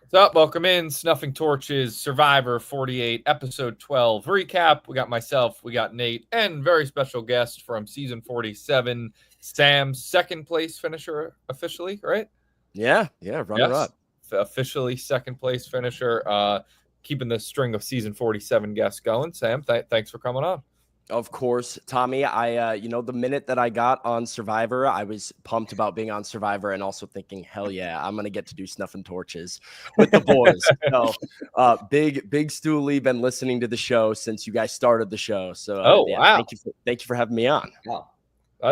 What's up? Welcome in. Snuffing Torches, Survivor 48, Episode 12 recap. We got myself, we got Nate, and very special guest from Season 47, Sam's second place finisher officially, right? Yeah, runner up. Officially second place finisher. Keeping the string of Season 47 guests going. Sam, thanks for coming on. Of course, Tommy. The minute that I got on Survivor, I was pumped about being on Survivor and also thinking, hell yeah, I'm going to get to do Snuffing Torches with the boys. So, big Stu Lee, been listening to the show since you guys started the show. So, wow. Thank you for having me on. Wow.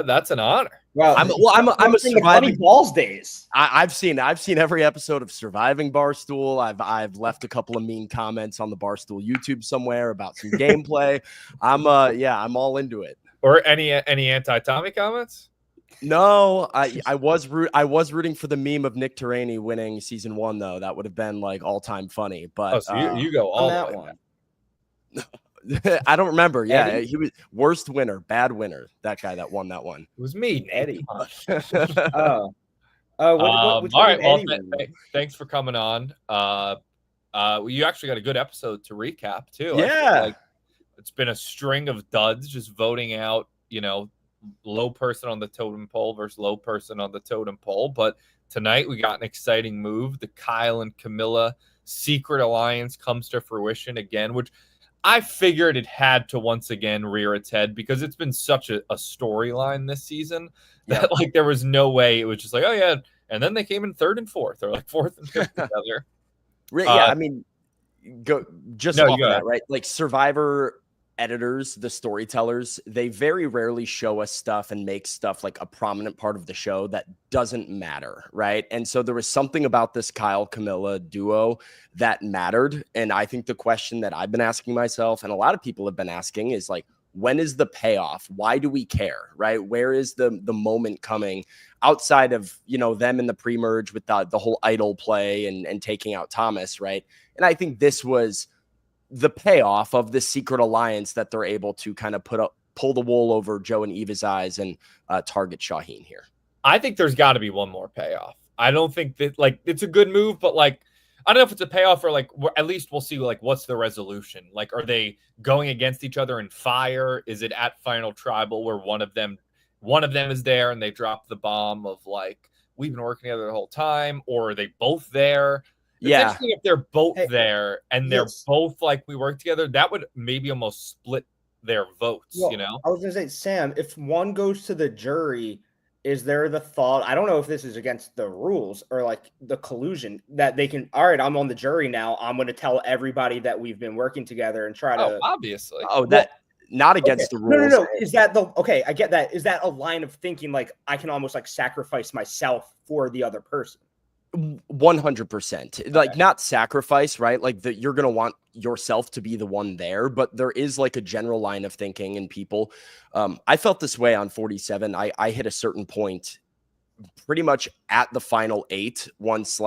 That's an honor. Well, I'm a surviving balls days. I've seen every episode of Surviving Barstool. I've left a couple of mean comments on the Barstool YouTube somewhere about some gameplay. I'm all into it. Or any anti-Tommy comments? No, I was rooting for the meme of Nick Terraney winning season 1 though. That would have been like all time funny. But so you go all that one. I don't remember. Yeah, Eddie? he was worst winner, bad winner. That guy that won that one. It was me, Eddie. All right. Well, thanks for coming on. You actually got a good episode to recap too. Yeah, it's been a string of duds, just voting out, low person on the totem pole versus low person on the totem pole. But tonight we got an exciting move. The Kyle and Camilla secret alliance comes to fruition again, which I figured it had to once again rear its head because it's been such a storyline this season that there was no way it was just like, oh yeah. And then they came in third and fourth or like fourth and fifth together. Yeah. I mean, off of that, right? Like Survivor editors, the storytellers, they very rarely show us stuff and make stuff like a prominent part of the show that doesn't matter, right? And so there was something about this Kyle Camilla duo that mattered. And I think the question that I've been asking myself and a lot of people have been asking is like, when is the payoff? Why do we care, right? Where is the moment coming outside of, them in the pre-merge with the whole idol play and taking out Thomas, right? And I think this was the payoff of the secret alliance that they're able to kind of pull the wool over Joe and Eva's eyes and target Shaheen here. I think there's got to be one more payoff. I don't think that it's a good move, but I don't know if it's a payoff or at least we'll see what's the resolution. Are they going against each other in fire? Is it at Final Tribal where one of them is there and they drop the bomb of we've been working together the whole time, or are they both there? It's interesting if they're both there and they're both we work together, that would maybe almost split their votes, I was going to say, Sam, if one goes to the jury, is there the thought, I don't know if this is against the rules or the collusion that they can, all right, I'm on the jury now, I'm going to tell everybody that we've been working together and try to. Obviously. Not against the rules. No. Is that I get that. Is that a line of thinking I can almost sacrifice myself for the other person? 100%. Not sacrifice, right? You're going to want yourself to be the one there, but there is a general line of thinking in people. I felt this way on 47. I hit a certain point pretty much at the final 8 once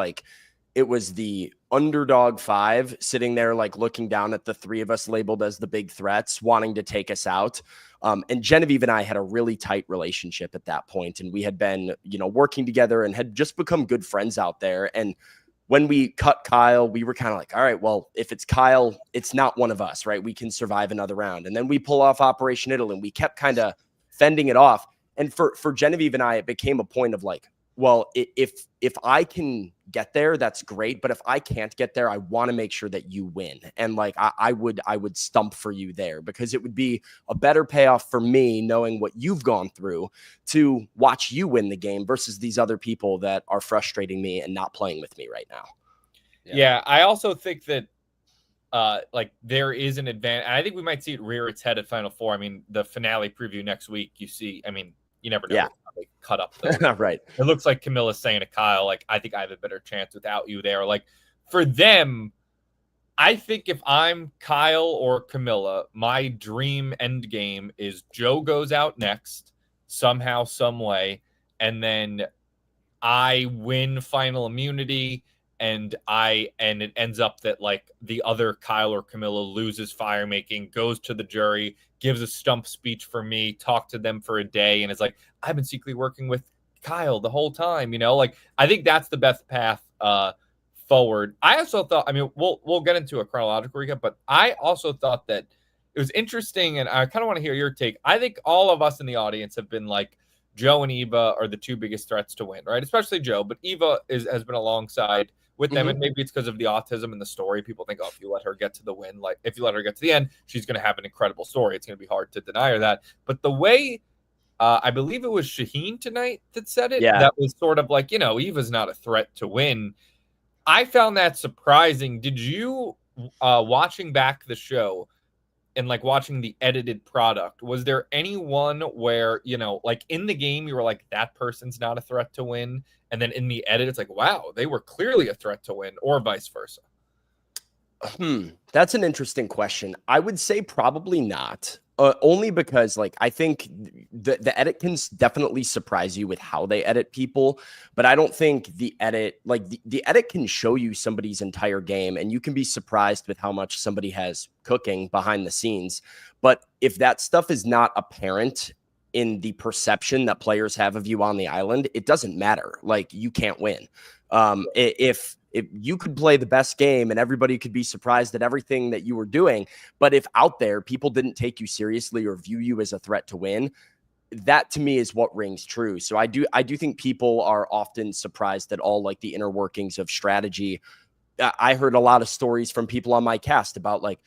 it was the underdog 5 sitting there looking down at the 3 of us labeled as the big threats wanting to take us out. And Genevieve and I had a really tight relationship at that point, and we had been, working together and had just become good friends out there. And when we cut Kyle, we were kind of all right, well, if it's Kyle, it's not one of us, right? We can survive another round. And then we pull off Operation Italy, and we kept kind of fending it off. And for Genevieve and I, it became a point of well, if I can get there, that's great. But if I can't get there, I want to make sure that you win. And I would stump for you there because it would be a better payoff for me knowing what you've gone through to watch you win the game versus these other people that are frustrating me and not playing with me right now. Yeah, I also think that there is an advantage. And I think we might see it rear its head at Final Four. I mean, the finale preview next week, you never know how they cut up. Right. It looks like Camilla's saying to Kyle, I think I have a better chance without you there. For them, I think if I'm Kyle or Camilla, my dream end game is Joe goes out next somehow, some way, and then I win final immunity. And it ends up that the other Kyle or Camilla loses fire making, goes to the jury, gives a stump speech for me, talk to them for a day, and is I've been secretly working with Kyle the whole time. I think that's the best path forward, I also thought, I mean, we'll get into a chronological recap, but I also thought that it was interesting, and I kind of want to hear your take. I think all of us in the audience have been like, Joe and Eva are the two biggest threats to win, right? Especially Joe, but Eva has been alongside with them, and maybe it's because of the autism in the story. People think, oh, if you let her get to the win, like if you let her get to the end, she's going to have an incredible story. It's going to be hard to deny her that. But the way, I believe it was Shaheen tonight that said it, that was sort of like, Eva's not a threat to win. I found that surprising. Did you, watching back the show, and like watching the edited product, was there anyone where, like in the game, you were like, that person's not a threat to win? And then in the edit, it's like, wow, they were clearly a threat to win, or vice versa? That's an interesting question. I would say probably not. Only because, like, I think the edit can definitely surprise you with how they edit people, but I don't think the edit, like the edit can show you somebody's entire game, and you can be surprised with how much somebody has cooking behind the scenes. But if that stuff is not apparent in the perception that players have of you on the island, it doesn't matter. Like, you can't win. If you could play the best game and everybody could be surprised at everything that you were doing, but if out there people didn't take you seriously or view you as a threat to win, that to me is what rings true. So I do think people are often surprised at all, like, the inner workings of strategy. I heard a lot of stories from people on my cast about, like,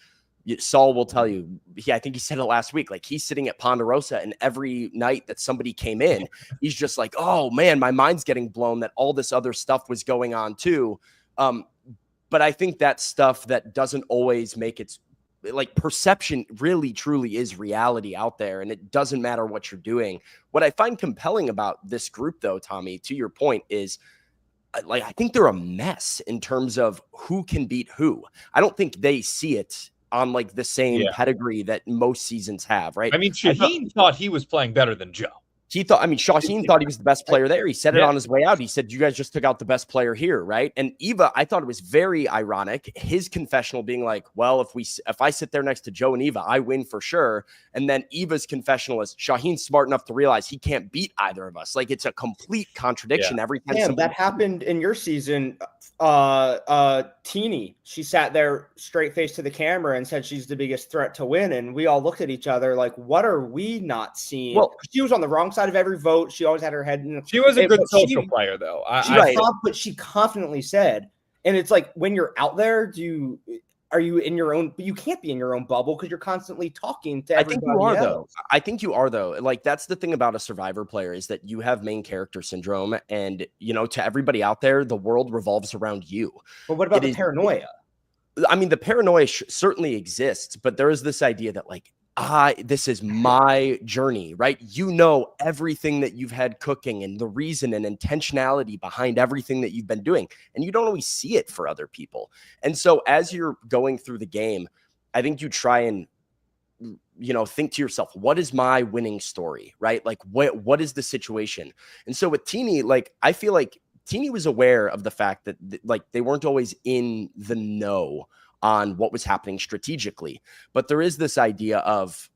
Saul will tell you, I think he said it last week, like, he's sitting at Ponderosa, and every night that somebody came in, he's just like, oh man, my mind's getting blown that all this other stuff was going on too. But I think that stuff that doesn't always make its, like, perception really truly is reality out there, and it doesn't matter what you're doing. What I find compelling about this group, though, Tommy, to your point, is, like, I think they're a mess in terms of who can beat who. I don't think they see it on, like, the same pedigree that most seasons have, right? I mean, Shaheen thought he was playing better than Joe. He thought, I mean, Shaheen thought he was the best player there. He said it on his way out. He said, you guys just took out the best player here, right? And Eva, I thought it was very ironic, his confessional being like, well, if I sit there next to Joe and Eva, I win for sure. And then Eva's confessional is, Shaheen's smart enough to realize he can't beat either of us. Like, it's a complete contradiction every time. Damn, that happened in your season. Teeny, she sat there straight face to the camera and said she's the biggest threat to win, and we all looked at each other like, what are we not seeing? Well, she was on the wrong side of every vote. She always had her head in. She was a good social player, though. But she confidently said, and it's like, when you're out there, are you in your own? You can't be in your own bubble because you're constantly talking to everybody. I think you are, though. Like, that's the thing about a Survivor player, is that you have main character syndrome, and, to everybody out there, the world revolves around you. But what about the paranoia? I mean, the paranoia certainly exists, but there is this idea that, like, this is my journey, right? Everything that you've had cooking and the reason and intentionality behind everything that you've been doing, and you don't always see it for other people. And so as you're going through the game, I think you try and, think to yourself, what is my winning story, right? Like, what is the situation? And so with Teeny, like, I feel like Teeny was aware of the fact that, like, they weren't always in the know on what was happening strategically. But there is this idea of,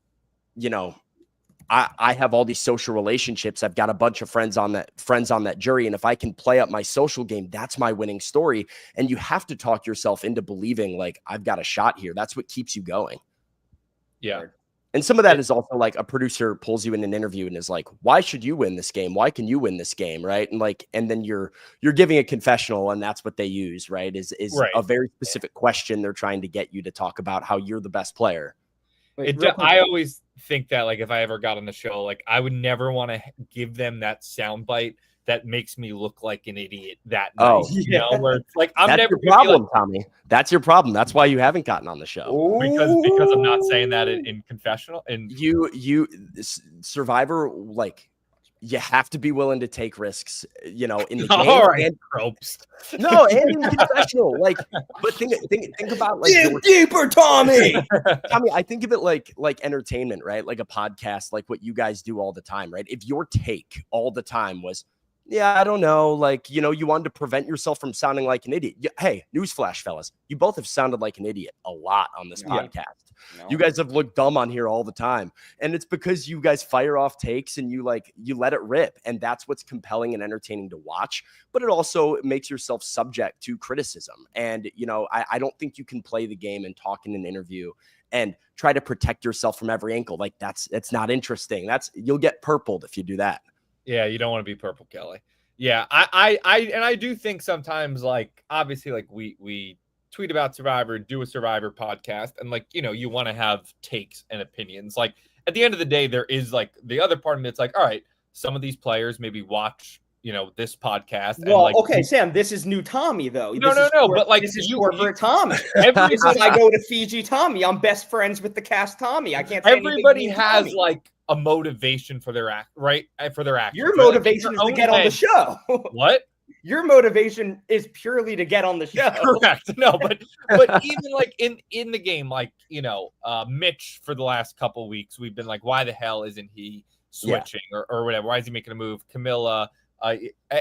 I have all these social relationships. I've got a bunch of friends on that jury. And if I can play up my social game, that's my winning story. And you have to talk yourself into believing, like, I've got a shot here. That's what keeps you going. Yeah. And some of that is also, like, a producer pulls you in an interview and is like, why should you win this game? Why can you win this game? Right. And then you're giving a confessional, and that's what they use, right? Is right. A very specific question. They're trying to get you to talk about how you're the best player. I always think that, like, if I ever got on the show, like, I would never want to give them that soundbite that makes me look like an idiot that night. Where it's like, that's never your problem, like, Tommy. That's your problem. That's why you haven't gotten on the show. Because I'm not saying that in confessional. And you Survivor, like, you have to be willing to take risks, in the game. All right, ropes. No, and in confessional, like, but think about, like, deeper, Tommy. Tommy, I think of it like entertainment, right? Like a podcast, like what you guys do all the time, right? If your take all the time was, I don't know, like, you wanted to prevent yourself from sounding like an idiot. Hey, newsflash, fellas, you both have sounded like an idiot a lot on this podcast. No. You guys have looked dumb on here all the time. And it's because you guys fire off takes and you let it rip. And that's what's compelling and entertaining to watch. But it also makes yourself subject to criticism. And, I don't think you can play the game and talk in an interview and try to protect yourself from every angle. Like it's not interesting. You'll get purpled if you do that. Yeah, you don't want to be purple, Kelly. Yeah, I do think sometimes, like, obviously, like we tweet about Survivor, do a Survivor podcast, and like, you want to have takes and opinions. Like at the end of the day, there is like the other part of me. It's like, all right, some of these players maybe watch, this podcast. Well, and like, okay, Sam, this is new Tommy though. No, but like this is corporate Tommy. Everybody, I go to Fiji Tommy. I'm best friends with the cast Tommy. I can't. Say everybody has Tommy. like a motivation for their act, right? For their action. Your motivation is to get on the show. What? Your motivation is purely to get on the show. Correct. No, but even like in the game, like, Mitch for the last couple of weeks, we've been like, why the hell isn't he switching or whatever? Why is he making a move? Camilla,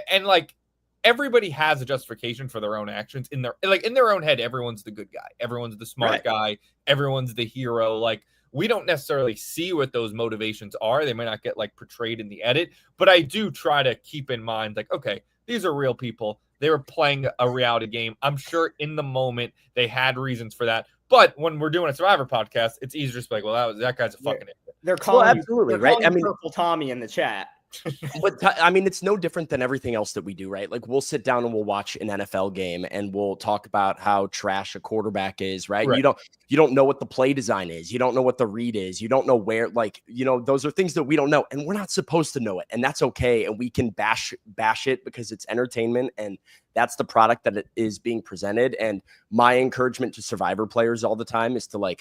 and like everybody has a justification for their own actions in their own head. Everyone's the good guy. Everyone's the smart guy. Everyone's the hero. Like, we don't necessarily see what those motivations are. They might not get like portrayed in the edit, but I do try to keep in mind, like, okay, these are real people. They were playing a reality game. I'm sure in the moment they had reasons for that. But when we're doing a Survivor podcast, it's easier to be like, well, that guy's a fucking idiot. They're calling absolutely they're right. calling Purple Tommy in the chat. But it's no different than everything else that we do, right? Like we'll sit down and we'll watch an NFL game and we'll talk about how trash a quarterback is, right? You don't know what the play design is. You don't know what the read is. You don't know where, those are things that we don't know, and we're not supposed to know it, and that's okay. And we can bash it because it's entertainment, and that's the product that it is being presented. And my encouragement to Survivor players all the time is to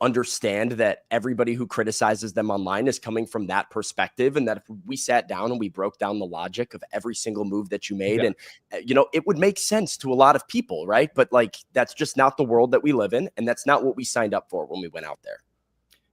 understand that everybody who criticizes them online is coming from that perspective, and that if we sat down and we broke down the logic of every single move that you made, and it would make sense to a lot of people, right? But that's just not the world that we live in, and that's not what we signed up for when we went out there.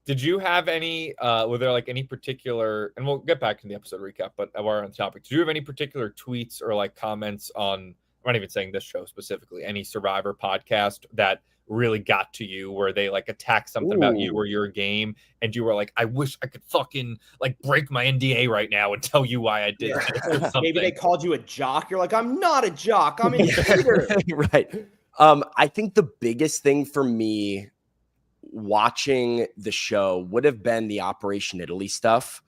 Did you have any were there like any particular, and we'll get back to the episode recap, but we're on the topic, did you have any particular tweets or like comments on, I'm not even saying this show specifically, any Survivor podcast that really got to you, where they like attacked something about you or your game, and you were like, I wish I could fucking like break my NDA right now and tell you why I did this? Maybe they called you a jock. You're like, I'm not a jock. I'm a cheater. Right. I think the biggest thing for me watching the show would have been the Operation Italy stuff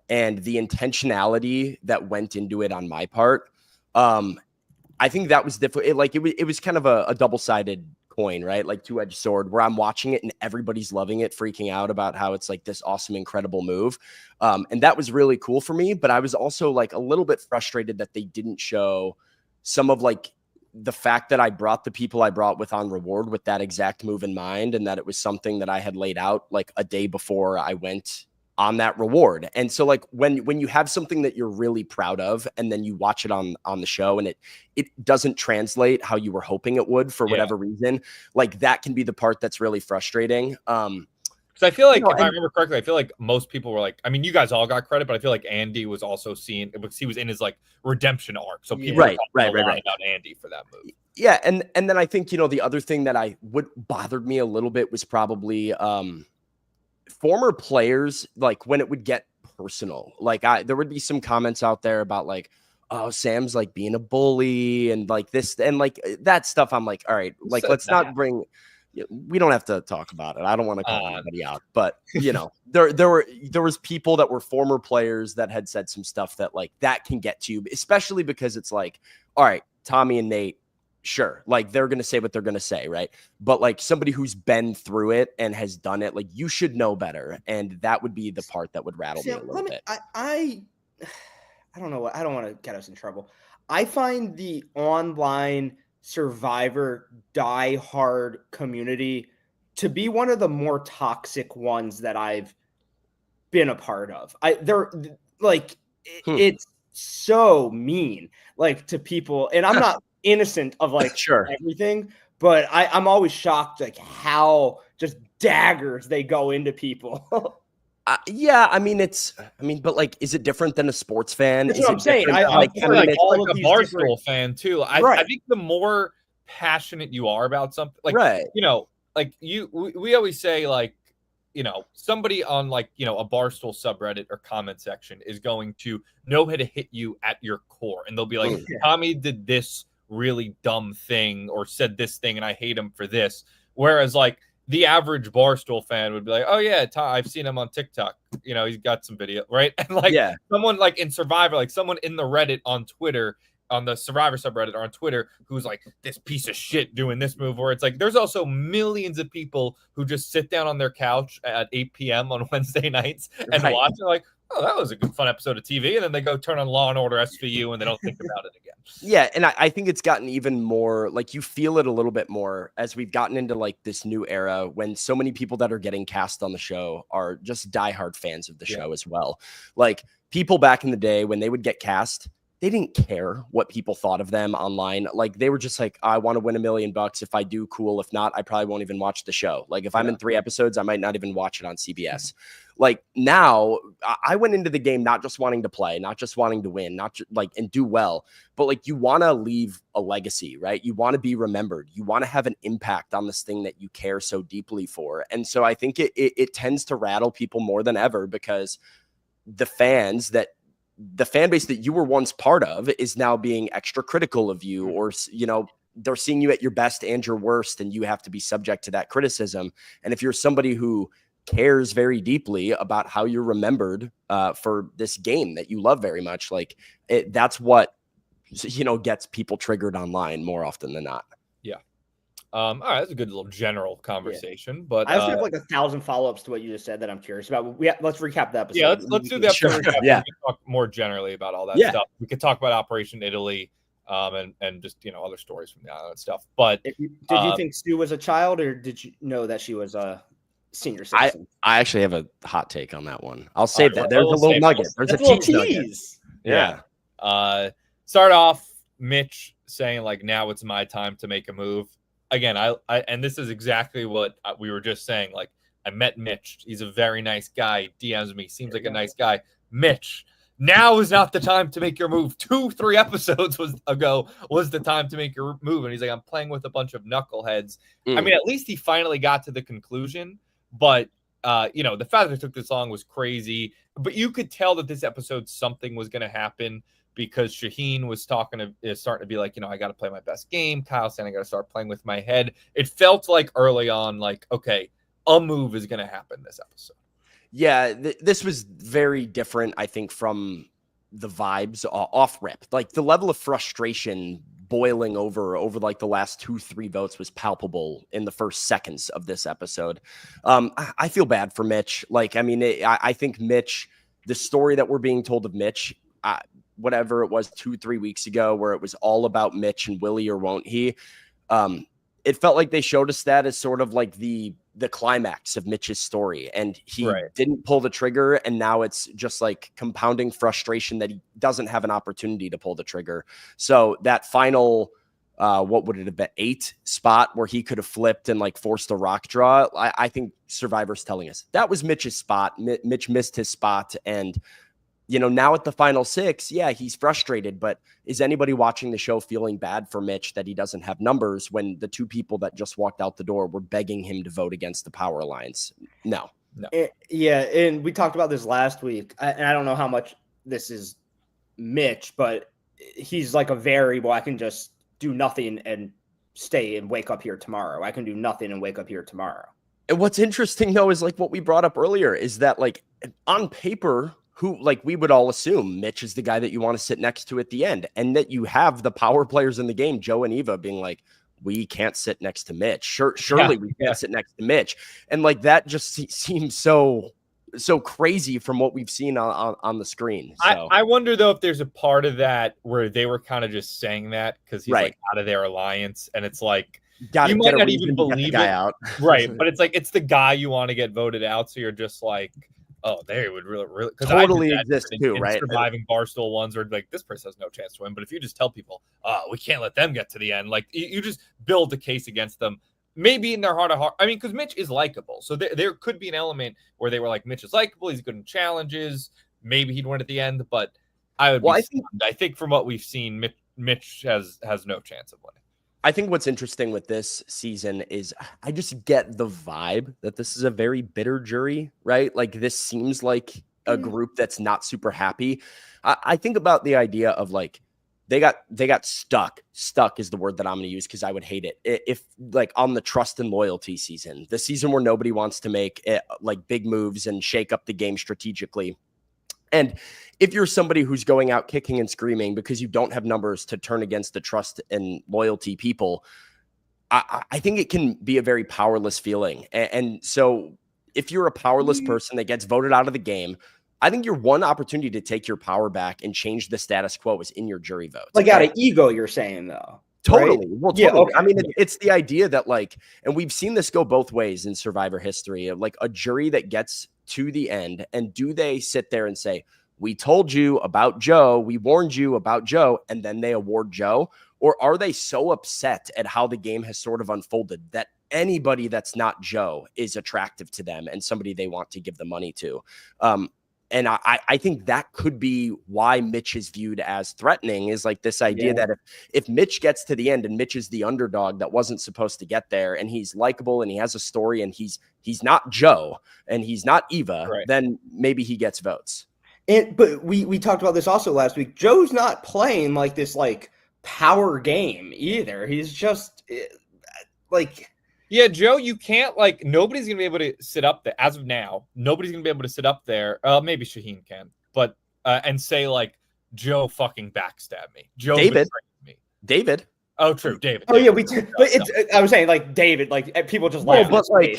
and the intentionality that went into it on my part. I think that was different. It was kind of a double-sided coin, right? Like two-edged sword, where I'm watching it and everybody's loving it, freaking out about how it's like this awesome, incredible move. And that was really cool for me. But I was also like a little bit frustrated that they didn't show some of like the fact that I brought the people I brought with on reward with that exact move in mind, and that it was something that I had laid out like a day before I went on that reward. And so like when you have something that you're really proud of and then you watch it on the show and it doesn't translate how you were hoping it would for whatever reason, like that can be the part that's really frustrating. Because I feel like, if I remember correctly, I feel like most people were like, I mean, you guys all got credit, but I feel like Andy was also seeing, because he was in his like redemption arc. So people were talking a lot about Andy for that move. Yeah. And then I think, the other thing that bothered me a little bit was probably, former players, like when it would get personal, like there would be some comments out there about like, oh, Sam's like being a bully and like this and like that stuff. I'm like, all right, like let's not bring, we don't have to talk about it. I don't want to call anybody out, but there was people that were former players that had said some stuff that like that can get to you, especially because it's like, all right, Tommy and Nate, sure, like they're going to say what they're going to say, right? But like somebody who's been through it and has done it, like you should know better. And that would be the part that would rattle me a little bit. I don't know what, I don't want to get us in trouble. I find the online Survivor die-hard community to be one of the more toxic ones that I've been a part of. It's so mean, like to people, and I'm not innocent of like everything, but I'm always shocked like how just daggers they go into people. But like, is it different than a sports fan? That's what I'm saying. Like a Barstool fan too. I think the more passionate you are about something, like like we always say, like, somebody on, like, a Barstool subreddit or comment section is going to know how to hit you at your core. And they'll be like, Tommy did this really dumb thing or said this thing and I hate him for this. Whereas, like, the average Barstool fan would be like, oh, yeah, I've seen him on TikTok. He's got some video, right? And, like, someone, like, in Survivor, like, someone in the Reddit on Twitter, on the Survivor subreddit or on Twitter, who's like, this piece of shit doing this move, where it's like, there's also millions of people who just sit down on their couch at 8 p.m. on Wednesday nights and watch it, like, oh, that was a good fun episode of TV. And then they go turn on Law and Order SVU and they don't think about it again. Yeah. And I think it's gotten even more, like, you feel it a little bit more as we've gotten into, like, this new era when so many people that are getting cast on the show are just diehard fans of the show as well. Like, people back in the day when they would get cast, they didn't care what people thought of them online. Like, they were just like, I want to win $1 million. If I do, cool. If not, I probably won't even watch the show. Like, if I'm in 3 episodes, I might not even watch it on CBS. Like, now I went into the game not just wanting to play, not just wanting to win, not just like and do well, but like, you want to leave a legacy, right? You want to be remembered. You want to have an impact on this thing that you care so deeply for. And so I think it tends to rattle people more than ever, because the fan base that you were once part of is now being extra critical of you, or, they're seeing you at your best and your worst, and you have to be subject to that criticism. And if you're somebody who cares very deeply about how you're remembered for this game that you love very much, like, that's what, gets people triggered online more often than not. Yeah. All right, that's a good little general conversation, but I also have like 1,000 follow-ups to what you just said that I'm curious about. Let's recap the episode. Yeah, let's do the episode. Sure. Yeah, we can talk more generally about all that stuff. We could talk about Operation Italy, and just other stories from the island stuff. But did you think Sue was a child, or did you know that she was a senior citizen? I actually have a hot take on that one. I'll save that. There's a little nugget. There's a tease nugget. Yeah. Start off Mitch saying, like, now it's my time to make a move. Again, I and this is exactly what we were just saying. Like, I met Mitch. He's a very nice guy. DMs me. Seems like a nice guy. Mitch, now is not the time to make your move. 2-3 episodes ago was the time to make your move. And he's like, I'm playing with a bunch of knuckleheads. I mean, at least he finally got to the conclusion. But, the fact that it took this long was crazy. But you could tell that this episode, something was going to happen, because Shaheen was starting to be like, I got to play my best game. Kyle saying I got to start playing with my head. It felt like early on, like, okay, a move is going to happen this episode. Yeah, this was very different, I think, from the vibes off rip. Like, the level of frustration boiling over like the last 2-3 votes was palpable in the first seconds of this episode. I feel bad for Mitch. Like, I mean, I think Mitch, the story that we're being told of Mitch, whatever it was 2-3 weeks ago, where it was all about Mitch and Willie or won't he, it felt like they showed us that as sort of like the climax of Mitch's story, and he didn't pull the trigger, and now it's just like compounding frustration that he doesn't have an opportunity to pull the trigger. So that final what would it have been, 8 spot where he could have flipped and like forced a rock draw, I think Survivor's telling us that was Mitch's spot. Mitch missed his spot, and now at the final 6, yeah, he's frustrated, but is anybody watching the show feeling bad for Mitch that he doesn't have numbers when the 2 people that just walked out the door were begging him to vote against the Power Alliance? No. Yeah, and we talked about this last week, and I don't know how much this is Mitch, but he's like a variable. I can just do nothing and stay and wake up here tomorrow. I can do nothing and wake up here tomorrow. And what's interesting, though, is like what we brought up earlier, is that like on paper, we would all assume Mitch is the guy that you want to sit next to at the end, and that you have the power players in the game, Joe and Eva, being like, we can't sit next to Mitch. Surely we can't sit next to Mitch. And like, that just seems so crazy from what we've seen on the screen. So. I wonder, though, if there's a part of that where they were kind of just saying that because he's like out of their alliance, and it's like, you might not even believe it. Out. Right. But it's like, it's the guy you want to get voted out. So you're just like, oh, they would really because totally exist too, right? Surviving Barstool ones where like, this person has no chance to win. But if you just tell people, oh, we can't let them get to the end, like you just build a case against them. Maybe in their heart of heart, I mean, because Mitch is likable, so there could be an element where they were like, Mitch is likable, he's good in challenges, maybe he'd win at the end. But I think from what we've seen, Mitch has no chance of winning. I think what's interesting with this season is I just get the vibe that this is a very bitter jury, right? Like this seems like a group that's not super happy. I think about the idea of like they got stuck. Stuck is the word that I'm going to use because I would hate it. If like on the trust and loyalty season, the season where nobody wants to make it, like big moves and shake up the game strategically. And if you're somebody who's going out kicking and screaming because you don't have numbers to turn against the trust and loyalty people, I think it can be a very powerless feeling. And so if you're a powerless person that gets voted out of the game, I think your one opportunity to take your power back and change the status quo is in your jury votes. Like out of ego, you're saying though. Totally. Right? Well, totally. Yeah, okay. I mean, it's the idea that like, and we've seen this go both ways in Survivor history of like a jury that gets to the end, and do they sit there and say, we told you about Joe, we warned you about Joe, and then they award Joe? Or are they so upset at how the game has sort of unfolded that anybody that's not Joe is attractive to them and somebody they want to give the money to? And I think that could be why Mitch is viewed as threatening, is like this idea that if Mitch gets to the end and Mitch is the underdog that wasn't supposed to get there, and he's likable and he has a story and he's not Joe and he's not Eva, then maybe he gets votes. But we talked about this also last week. Joe's not playing like this like power game either. He's just like... Yeah, Joe, you can't like nobody's gonna be able to sit up there as of now. Nobody's gonna be able to sit up there. Maybe Shaheen can, but and say like Joe fucking backstabbed me. Joe betrayed me. David. Oh, true, David. Oh yeah, we did. But I was saying like David, like people just laugh. But like,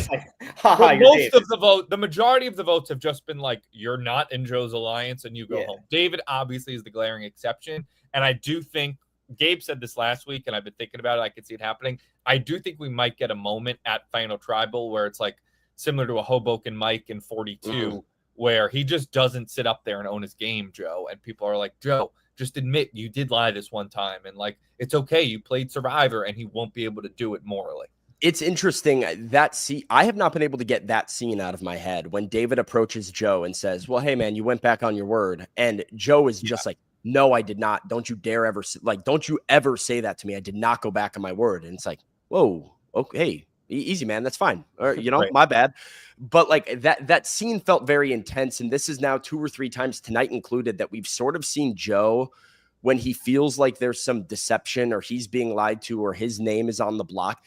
most of the vote, the majority of the votes have just been like, you're not in Joe's alliance and you go home. David obviously is the glaring exception, and I do think Gabe said this last week, and I've been thinking about it. I could see it happening. I do think we might get a moment at Final Tribal where it's like similar to a Hoboken Mike in 42, where he just doesn't sit up there and own his game, Joe. And people are like, Joe, just admit you did lie this one time. And like, it's okay. You played Survivor, and he won't be able to do it morally. It's interesting that I have not been able to get that scene out of my head when David approaches Joe and says, well, hey man, you went back on your word. And Joe is just like, no, I did not. Don't you dare ever don't you ever say that to me. I did not go back on my word. And it's like, whoa, okay, easy, man. That's fine. Or, you know, my bad. But like that scene felt very intense. And this is now 2 or 3 times, tonight included, that we've sort of seen Joe when he feels like there's some deception or he's being lied to or his name is on the block.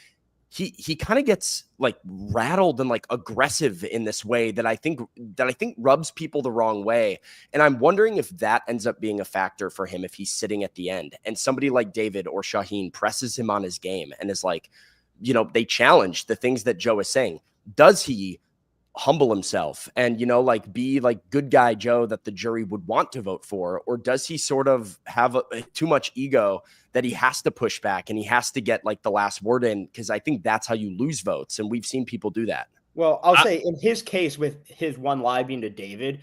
He kind of gets like rattled and like aggressive in this way that I think rubs people the wrong way. And I'm wondering if that ends up being a factor for him if he's sitting at the end and somebody like David or Shaheen presses him on his game and is like, you know, they challenge the things that Joe is saying. Does he humble himself and, you know, like be like good guy Joe that the jury would want to vote for? Or does he sort of have too much ego that he has to push back and he has to get like the last word in? Because I think that's how you lose votes. And we've seen people do that. Well, I'll say in his case with his one lie being to David,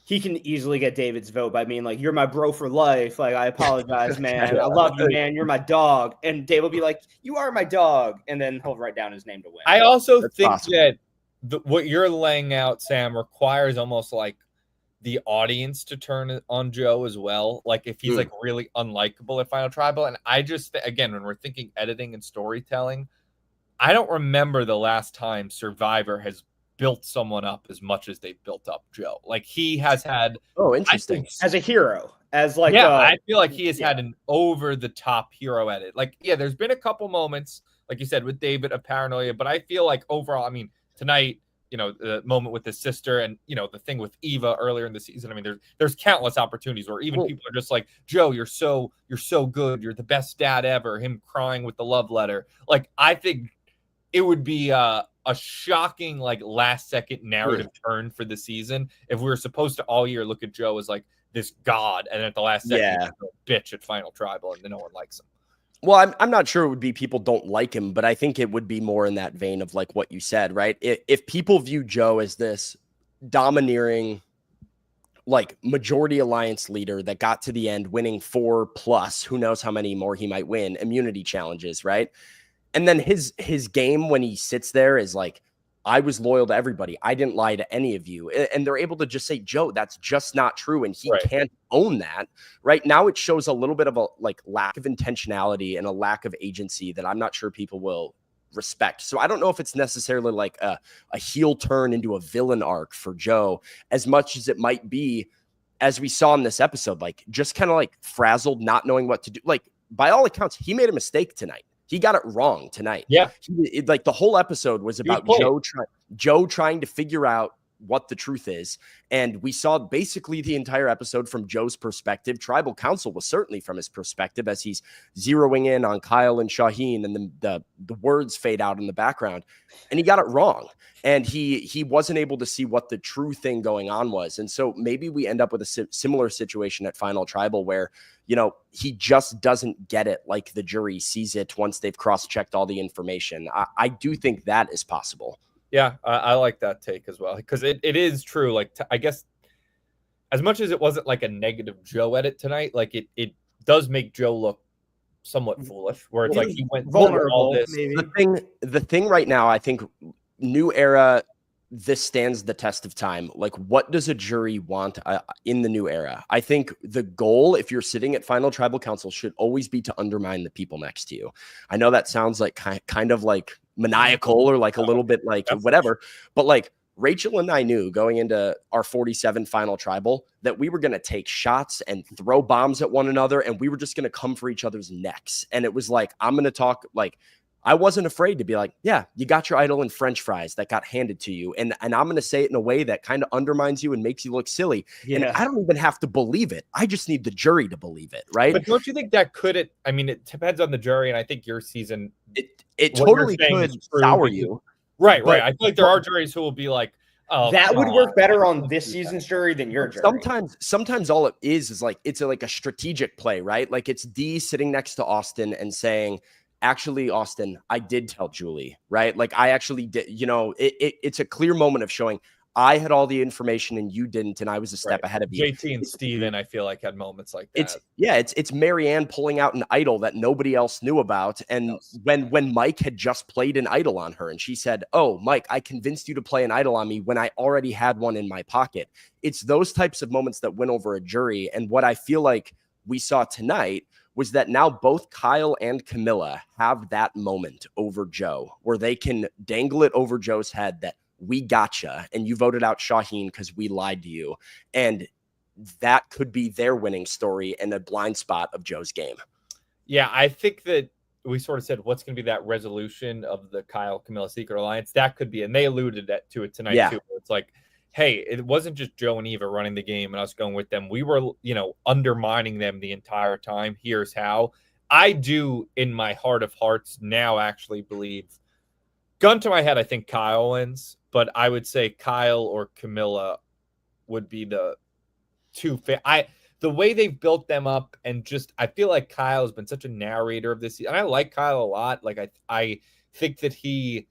he can easily get David's vote by being like, you're my bro for life. Like, I apologize, man. I love you, man. You're my dog. And Dave will be like, you are my dog. And then he'll write down his name to win. I also think that what you're laying out, Sam, requires almost like the audience to turn on Joe as well. Like if he's like really unlikable at Final Tribal. And I just, again, when we're thinking editing and storytelling, I don't remember the last time Survivor has built someone up as much as they built up Joe. Like he has had, interesting, as a hero, as like, I feel like he has had an over the top hero edit. Like, yeah, there's been a couple moments, like you said, with David of paranoia, but I feel like overall, I mean, tonight, you know, the moment with his sister and, you know, the thing with Eva earlier in the season. I mean, there's countless opportunities where even people are just like, Joe, you're so good. You're the best dad ever. Him crying with the love letter. Like, I think it would be a shocking, like last second narrative turn for the season if we were supposed to all year look at Joe as like this god. And at the last second, he's a bitch at Final Tribal and then no one likes him. Well, I'm not sure it would be people don't like him, but I think it would be more in that vein of like what you said, right? If people view Joe as this domineering, like majority alliance leader that got to the end winning 4+, who knows how many more he might win, immunity challenges, right? And then his game when he sits there is like, I was loyal to everybody. I didn't lie to any of you. And they're able to just say, Joe, that's just not true. And he Right. can't own that. Right now, it shows a little bit of a like lack of intentionality and a lack of agency that I'm not sure people will respect. So I don't know if it's necessarily like a heel turn into a villain arc for Joe, as much as it might be, as we saw in this episode, like just kind of like frazzled, not knowing what to do. Like by all accounts, he made a mistake tonight. He got it wrong tonight. Yeah. Like the whole episode was about Joe trying to figure out what the truth is. And we saw basically the entire episode from Joe's perspective. Tribal Council was certainly from his perspective as he's zeroing in on Kyle and Shaheen, and then the words fade out in the background. And he got it wrong. And he wasn't able to see what the true thing going on was. And so maybe we end up with a similar situation at Final Tribal where, you know, he just doesn't get it like the jury sees it once they've cross-checked all the information. I do think that is possible. Yeah, I like that take as well, because it is true. Like, I guess as much as it wasn't like a negative Joe edit tonight, like it does make Joe look somewhat foolish, where it's like he went vulnerable. All this. Maybe. The thing right now, I think new era, this stands the test of time. Like, what does a jury want in the new era? I think the goal, if you're sitting at Final Tribal Council, should always be to undermine the people next to you. I know that sounds like kind of like maniacal or like a little bit like whatever, but like Rachel and I knew going into our 47 Final Tribal that we were going to take shots and throw bombs at one another, and we were just going to come for each other's necks. And it was like, I'm going to talk like, I wasn't afraid to be like, yeah, you got your idol in French fries that got handed to you. And I'm going to say it in a way that kind of undermines you and makes you look silly. Yeah. And I don't even have to believe it. I just need the jury to believe it. Right. But don't you think that could, I mean, it depends on the jury. And I think your season, it totally could sour you. Right. I feel like there are juries who will be like, oh, that would work better on this season's jury than your jury. Sometimes all it is like, it's like a strategic play, right? Like it's D sitting next to Austin and saying, actually, Austin, I did tell Julie, right? Like I actually did, you know, it's a clear moment of showing I had all the information and you didn't, and I was a step ahead of you. JT and Steven, I feel like, had moments like that. It's Marianne pulling out an idol that nobody else knew about. And when Mike had just played an idol on her and she said, oh, Mike, I convinced you to play an idol on me when I already had one in my pocket. It's those types of moments that win over a jury. And what I feel like we saw tonight was that now both Kyle and Camilla have that moment over Joe where they can dangle it over Joe's head that we gotcha and you voted out Shaheen because we lied to you. And that could be their winning story and a blind spot of Joe's game. Yeah, I think that we sort of said what's going to be that resolution of the Kyle Camilla Secret Alliance. That could be, and they alluded to it tonight too. It's like, hey, it wasn't just Joe and Eva running the game and us going with them. We were, you know, undermining them the entire time. Here's how. I do, in my heart of hearts, now actually believe, gun to my head, I think Kyle wins, but I would say Kyle or Camilla would be the two. The way they've built them up, and just, I feel like Kyle's been such a narrator of this. And I like Kyle a lot. Like, I think that he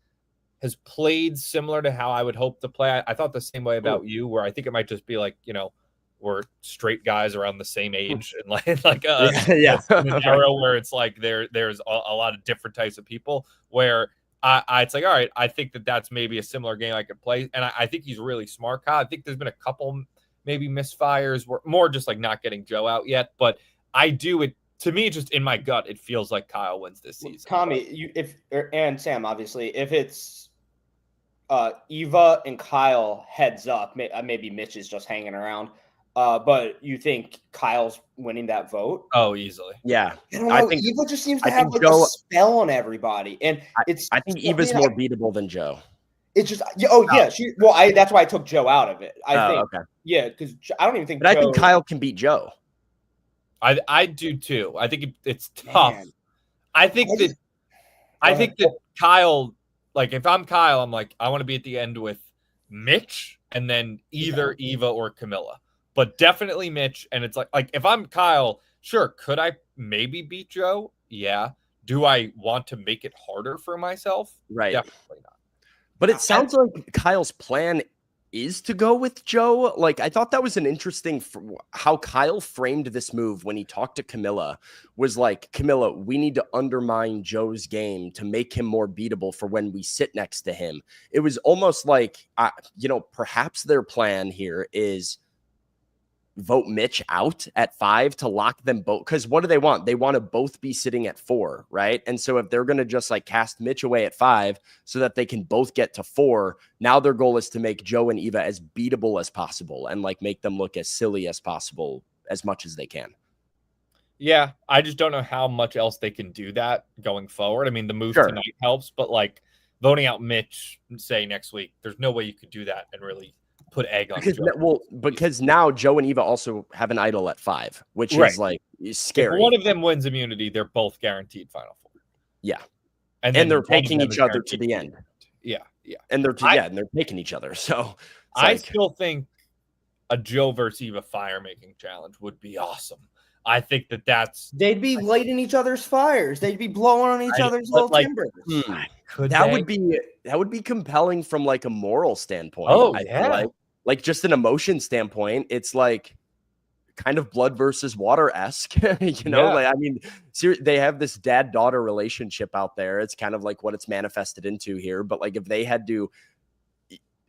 has played similar to how I would hope to play. I thought the same way about you, where I think it might just be like, you know, we're straight guys around the same age, and like in an era where it's like there's a lot of different types of people. Where it's like, all right, I think that's maybe a similar game I could play, and I think he's really smart, Kyle. I think there's been a couple maybe misfires, where more just like not getting Joe out yet, but I do it. To me, just in my gut, it feels like Kyle wins this season. Tommy, and Sam, obviously, if it's Eva and Kyle heads up, maybe Mitch is just hanging around, but you think Kyle's winning that vote? Oh, easily. Yeah. I think Eva just seems to have like a spell on everybody, and I think Eva's more beatable than Joe. It's just that's why I took Joe out of it. I think because I don't even think. But I think Kyle can beat Joe. I do too. I think it's tough. Man. I think that Kyle, like if I'm Kyle, I'm like, I want to be at the end with Mitch and then either Eva or Camilla, but definitely Mitch. And it's like if I'm Kyle, sure, could I maybe beat Joe? Yeah. Do I want to make it harder for myself? Right. Definitely not. But it sounds like Kyle's plan is to go with Joe. Like, I thought that was an interesting how Kyle framed this move when he talked to Camilla, was like, Camilla, we need to undermine Joe's game to make him more beatable for when we sit next to him. It was almost like, perhaps their plan here is vote Mitch out at 5 to lock them both. Because what do they want? They want to both be sitting at 4, right? And so if they're going to just like cast Mitch away at 5 so that they can both get to 4, now their goal is to make Joe and Eva as beatable as possible and like make them look as silly as possible as much as they can. Yeah, I just don't know how much else they can do that going forward. I mean, the move tonight helps, but like voting out Mitch, say next week, there's no way you could do that and really put egg on because now Joe and Eva also have an idol at 5, which is like scary. If one of them wins immunity, they're both guaranteed Final Four. Yeah, and they're taking each other to the end. Yeah, and they're taking each other. So I still think a Joe versus Eva fire making challenge would be awesome. I think they'd be lighting each other's fires. They'd be blowing on each other's little timbers. That would be compelling from like a moral standpoint. Oh, I feel like just an emotion standpoint, it's like kind of blood versus water-esque, Like, I mean, they have this dad-daughter relationship out there. It's kind of like what it's manifested into here. But like, if they had to,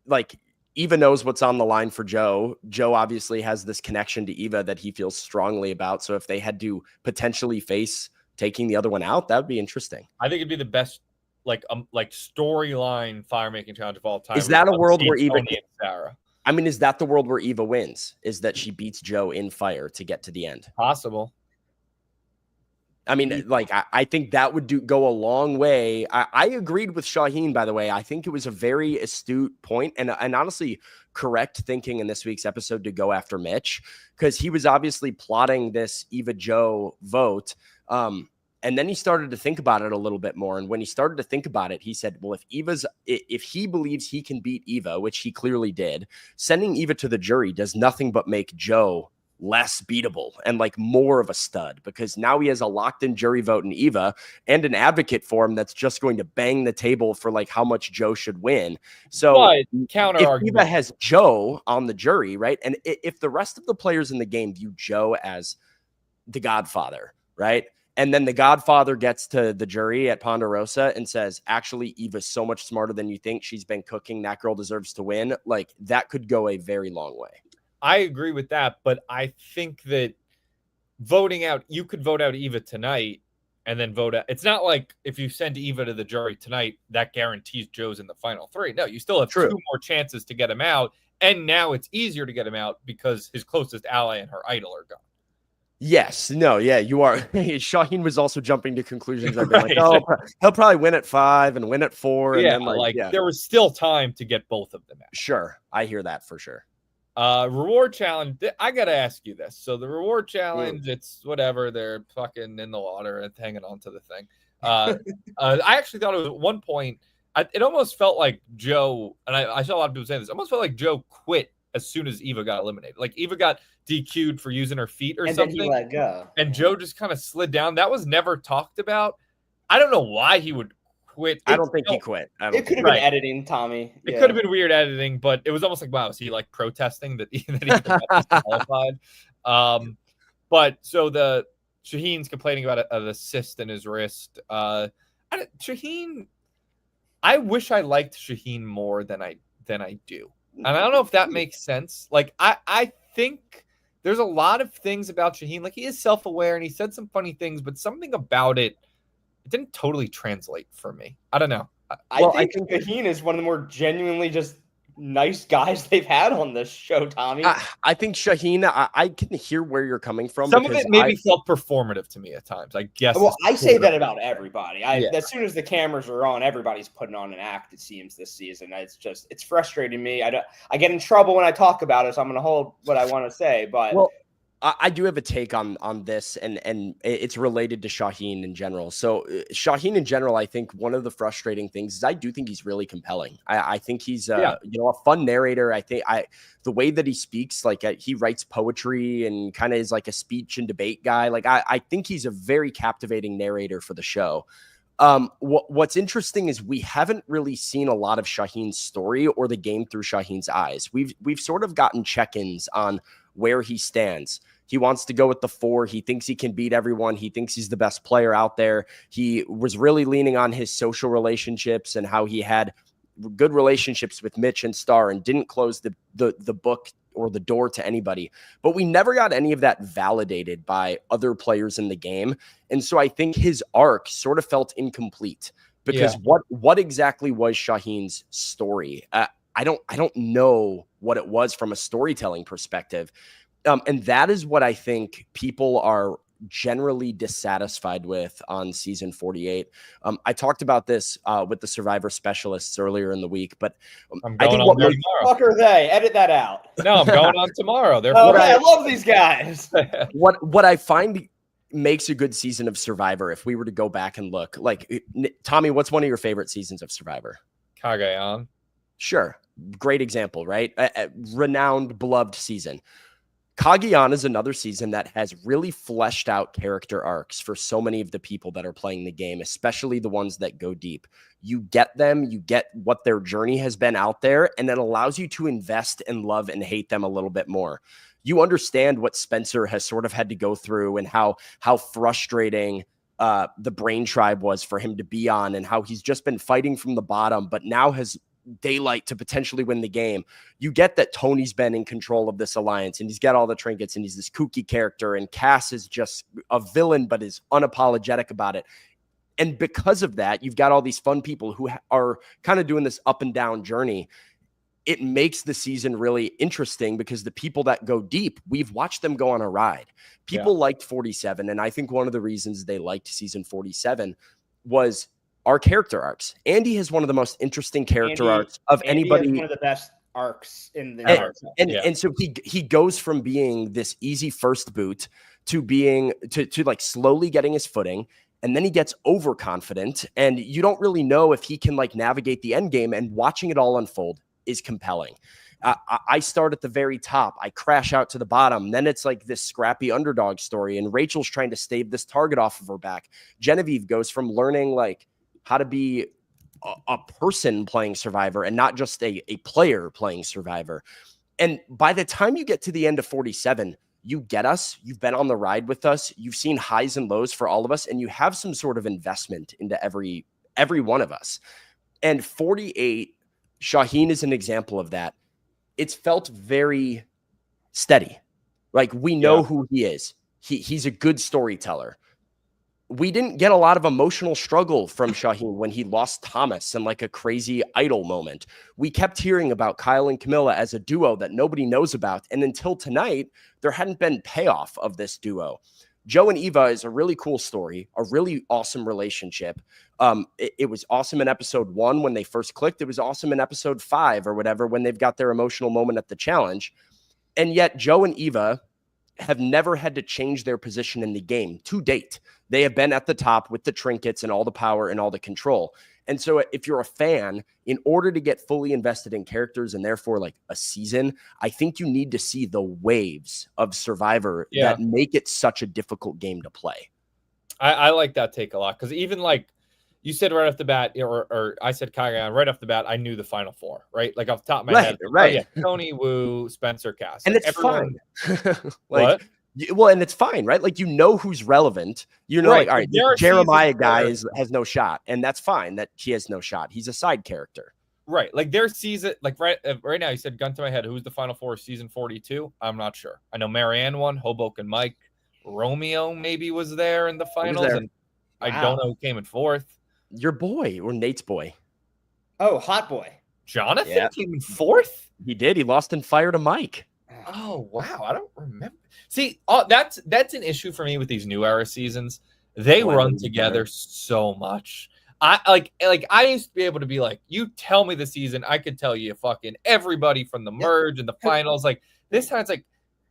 like, Eva knows what's on the line for Joe. Joe obviously has this connection to Eva that he feels strongly about. So if they had to potentially face taking the other one out, that would be interesting. I think it'd be the best like storyline fire making challenge of all time. Is that a world where Eva and Sarah? I mean, is that the world where Eva wins? Is that she beats Joe in fire to get to the end? Possible. I mean, like, I think that would go a long way. I agreed with Shaheen, by the way. I think it was a very astute point and honestly correct thinking in this week's episode to go after Mitch, because he was obviously plotting this Eva Joe vote. And then he started to think about it a little bit more. And when he started to think about it, he said, well, if he believes he can beat Eva, which he clearly did, sending Eva to the jury does nothing but make Joe less beatable and like more of a stud, because now he has a locked in jury vote in Eva and an advocate for him that's just going to bang the table for like how much Joe should win. So if Eva has Joe on the jury, right? And if the rest of the players in the game view Joe as the Godfather, right? And then the Godfather gets to the jury at Ponderosa and says, actually, Eva's so much smarter than you think. She's been cooking. That girl deserves to win. Like, that could go a very long way. I agree with that, but I think that you could vote out Eva tonight and then vote out. It's not like if you send Eva to the jury tonight, that guarantees Joe's in the final 3. No, you still have 2 more chances to get him out. And now it's easier to get him out because his closest ally and her idol are gone. Yes. No. Yeah, you are. Shaheen was also jumping to conclusions. I've been like, oh, he'll probably win at 5 and win at 4. Yeah. And then there was still time to get both of them out. Sure. I hear that for sure. Reward challenge. I got to ask you this. So the reward challenge, it's whatever. They're fucking in the water and hanging on to the thing. I actually thought it was at one point, it almost felt like Joe, and I saw a lot of people saying this, almost felt like Joe quit as soon as Eva got eliminated. Like Eva got DQ'd for using her feet or something. Then he let go. And Joe just kind of slid down. That was never talked about. I don't know why he would quit. I don't think he quit. It could have been editing, Tommy. It could have been weird editing, but it was almost like, wow, is he like protesting that he got disqualified? But so the Shaheen's complaining about an assist in his wrist. Shaheen, I wish I liked Shaheen more than I do. And I don't know if that makes sense. Like, I think there's a lot of things about Shaheen. Like, he is self-aware and he said some funny things, but something about it didn't totally translate for me. I don't know. I think Shaheen is one of the more genuinely just nice guys they've had on this show, Tommy. I think Shaheen, I can hear where you're coming from. Some of it maybe felt performative to me at times, I guess. Well, I say that about everybody. As soon as the cameras are on, everybody's putting on an act, it seems, this season. It's frustrating me. I get in trouble when I talk about it, so I'm going to hold what I want to say. But I do have a take on this, and it's related to Shaheen in general. So Shaheen in general, I think one of the frustrating things is I do think he's really compelling. I think he's a fun narrator. I think the way that he speaks, like he writes poetry and kind of is like a speech and debate guy. Like I think he's a very captivating narrator for the show. What's interesting is we haven't really seen a lot of Shaheen's story or the game through Shaheen's eyes. We've sort of gotten check-ins on where he stands. He wants to go with the 4. He thinks he can beat everyone. He thinks he's the best player out there. He was really leaning on his social relationships and how he had good relationships with Mitch and Star and didn't close the book or the door to anybody. But we never got any of that validated by other players in the game. And so I think his arc sort of felt incomplete because what exactly was Shaheen's story? I don't know what it was from a storytelling perspective. And that is what I think people are generally dissatisfied with on season 48. I talked about this with the Survivor specialists earlier in the week, but I think what the fuck are they? Edit that out. No, I'm going on tomorrow. I love these guys. What I find makes a good season of Survivor, if we were to go back and look, like Tommy, what's one of your favorite seasons of Survivor? Cagayan. Sure. Great example, right? A renowned, beloved season. Cagayan is another season that has really fleshed out character arcs for so many of the people that are playing the game, especially the ones that go deep. You get them, you get what their journey has been out there, and it allows you to invest and love and hate them a little bit more. You understand what Spencer has sort of had to go through and how frustrating the Brain Tribe was for him to be on, and how he's just been fighting from the bottom, but now has daylight to potentially win the game. You get that Tony's been in control of this alliance and he's got all the trinkets and he's this kooky character, and Cass is just a villain but is unapologetic about it. And because of that, you've got all these fun people who are kind of doing this up and down journey. It makes the season really interesting because the people that go deep, we've watched them go on a ride. People liked 47, and I think one of the reasons they liked season 47 was our character arcs. Andy has one of the most interesting character arcs of anybody. One of the best arcs in the and so he goes from being this easy first boot to being to like slowly getting his footing, and then he gets overconfident, and you don't really know if he can like navigate the end game. And watching it all unfold is compelling. I start at the very top. I crash out to the bottom. Then it's like this scrappy underdog story, and Rachel's trying to stave this target off of her back. Genevieve goes from learning like how to be a person playing Survivor and not just a player playing Survivor. And by the time you get to the end of 47, you get us. You've been on the ride with us. You've seen highs and lows for all of us, and you have some sort of investment into every one of us. And 48, Shaheen is an example of that. It's felt very steady. Like we know who he is. He's a good storyteller. We didn't get a lot of emotional struggle from Shaheen when he lost Thomas in like a crazy idol moment. We kept hearing about Kyle and Camilla as a duo that nobody knows about. And until tonight, there hadn't been payoff of this duo. Joe and Eva is a really cool story, a really awesome relationship. It was awesome in episode 1 when they first clicked. It was awesome in episode 5 or whatever when they've got their emotional moment at the challenge. And yet Joe and Eva have never had to change their position in the game to date. They have been at the top with the trinkets and all the power and all the control. And so if you're a fan, in order to get fully invested in characters and therefore like a season, I think you need to see the waves of Survivor that make it such a difficult game to play. I like that take a lot, because even like you said right off the bat, or I said Kagayan right off the bat, I knew the final 4, right? Like off the top of my head. Right. Tony, Wu, Spencer, Cass. And like it's fine. What? Well, and it's fine, right? Like, you know who's relevant. You know, like, all right, Jeremiah guy has no shot, and that's fine that he has no shot. He's a side character. Right. Like their season, like right now, you said gun to my head, who's the final 4 season 42? I'm not sure. I know Marianne won, Hoboken Mike, Romeo maybe was there in the finals, and I don't know who came in 4th. Your boy, or Nate's boy. Oh, hot boy. Jonathan came in 4th? He did. He lost in fire to Mike. Oh, wow. I don't remember. See, that's an issue for me with these new era seasons. They run together so much. I used to be able to be like, you tell me the season, I could tell you fucking everybody from the merge and the finals. Like this time it's like,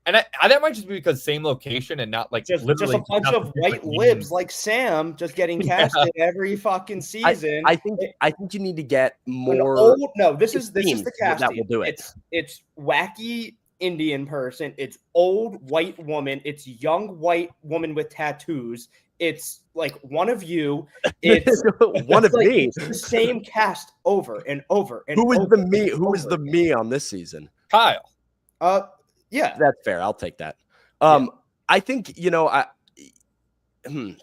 and that might just be because same location and not like just a bunch of white libs like Sam just getting casted every fucking season. I think you need to get more. This is the casting. That will do it. It's wacky Indian person. It's old white woman. It's young white woman with tattoos. It's like one of you. It's one of like, me. it's the same cast over and over and Who was over the me? and Who was over the again. me on this season? Kyle. Yeah. That's fair. I'll take that. Yeah. I think,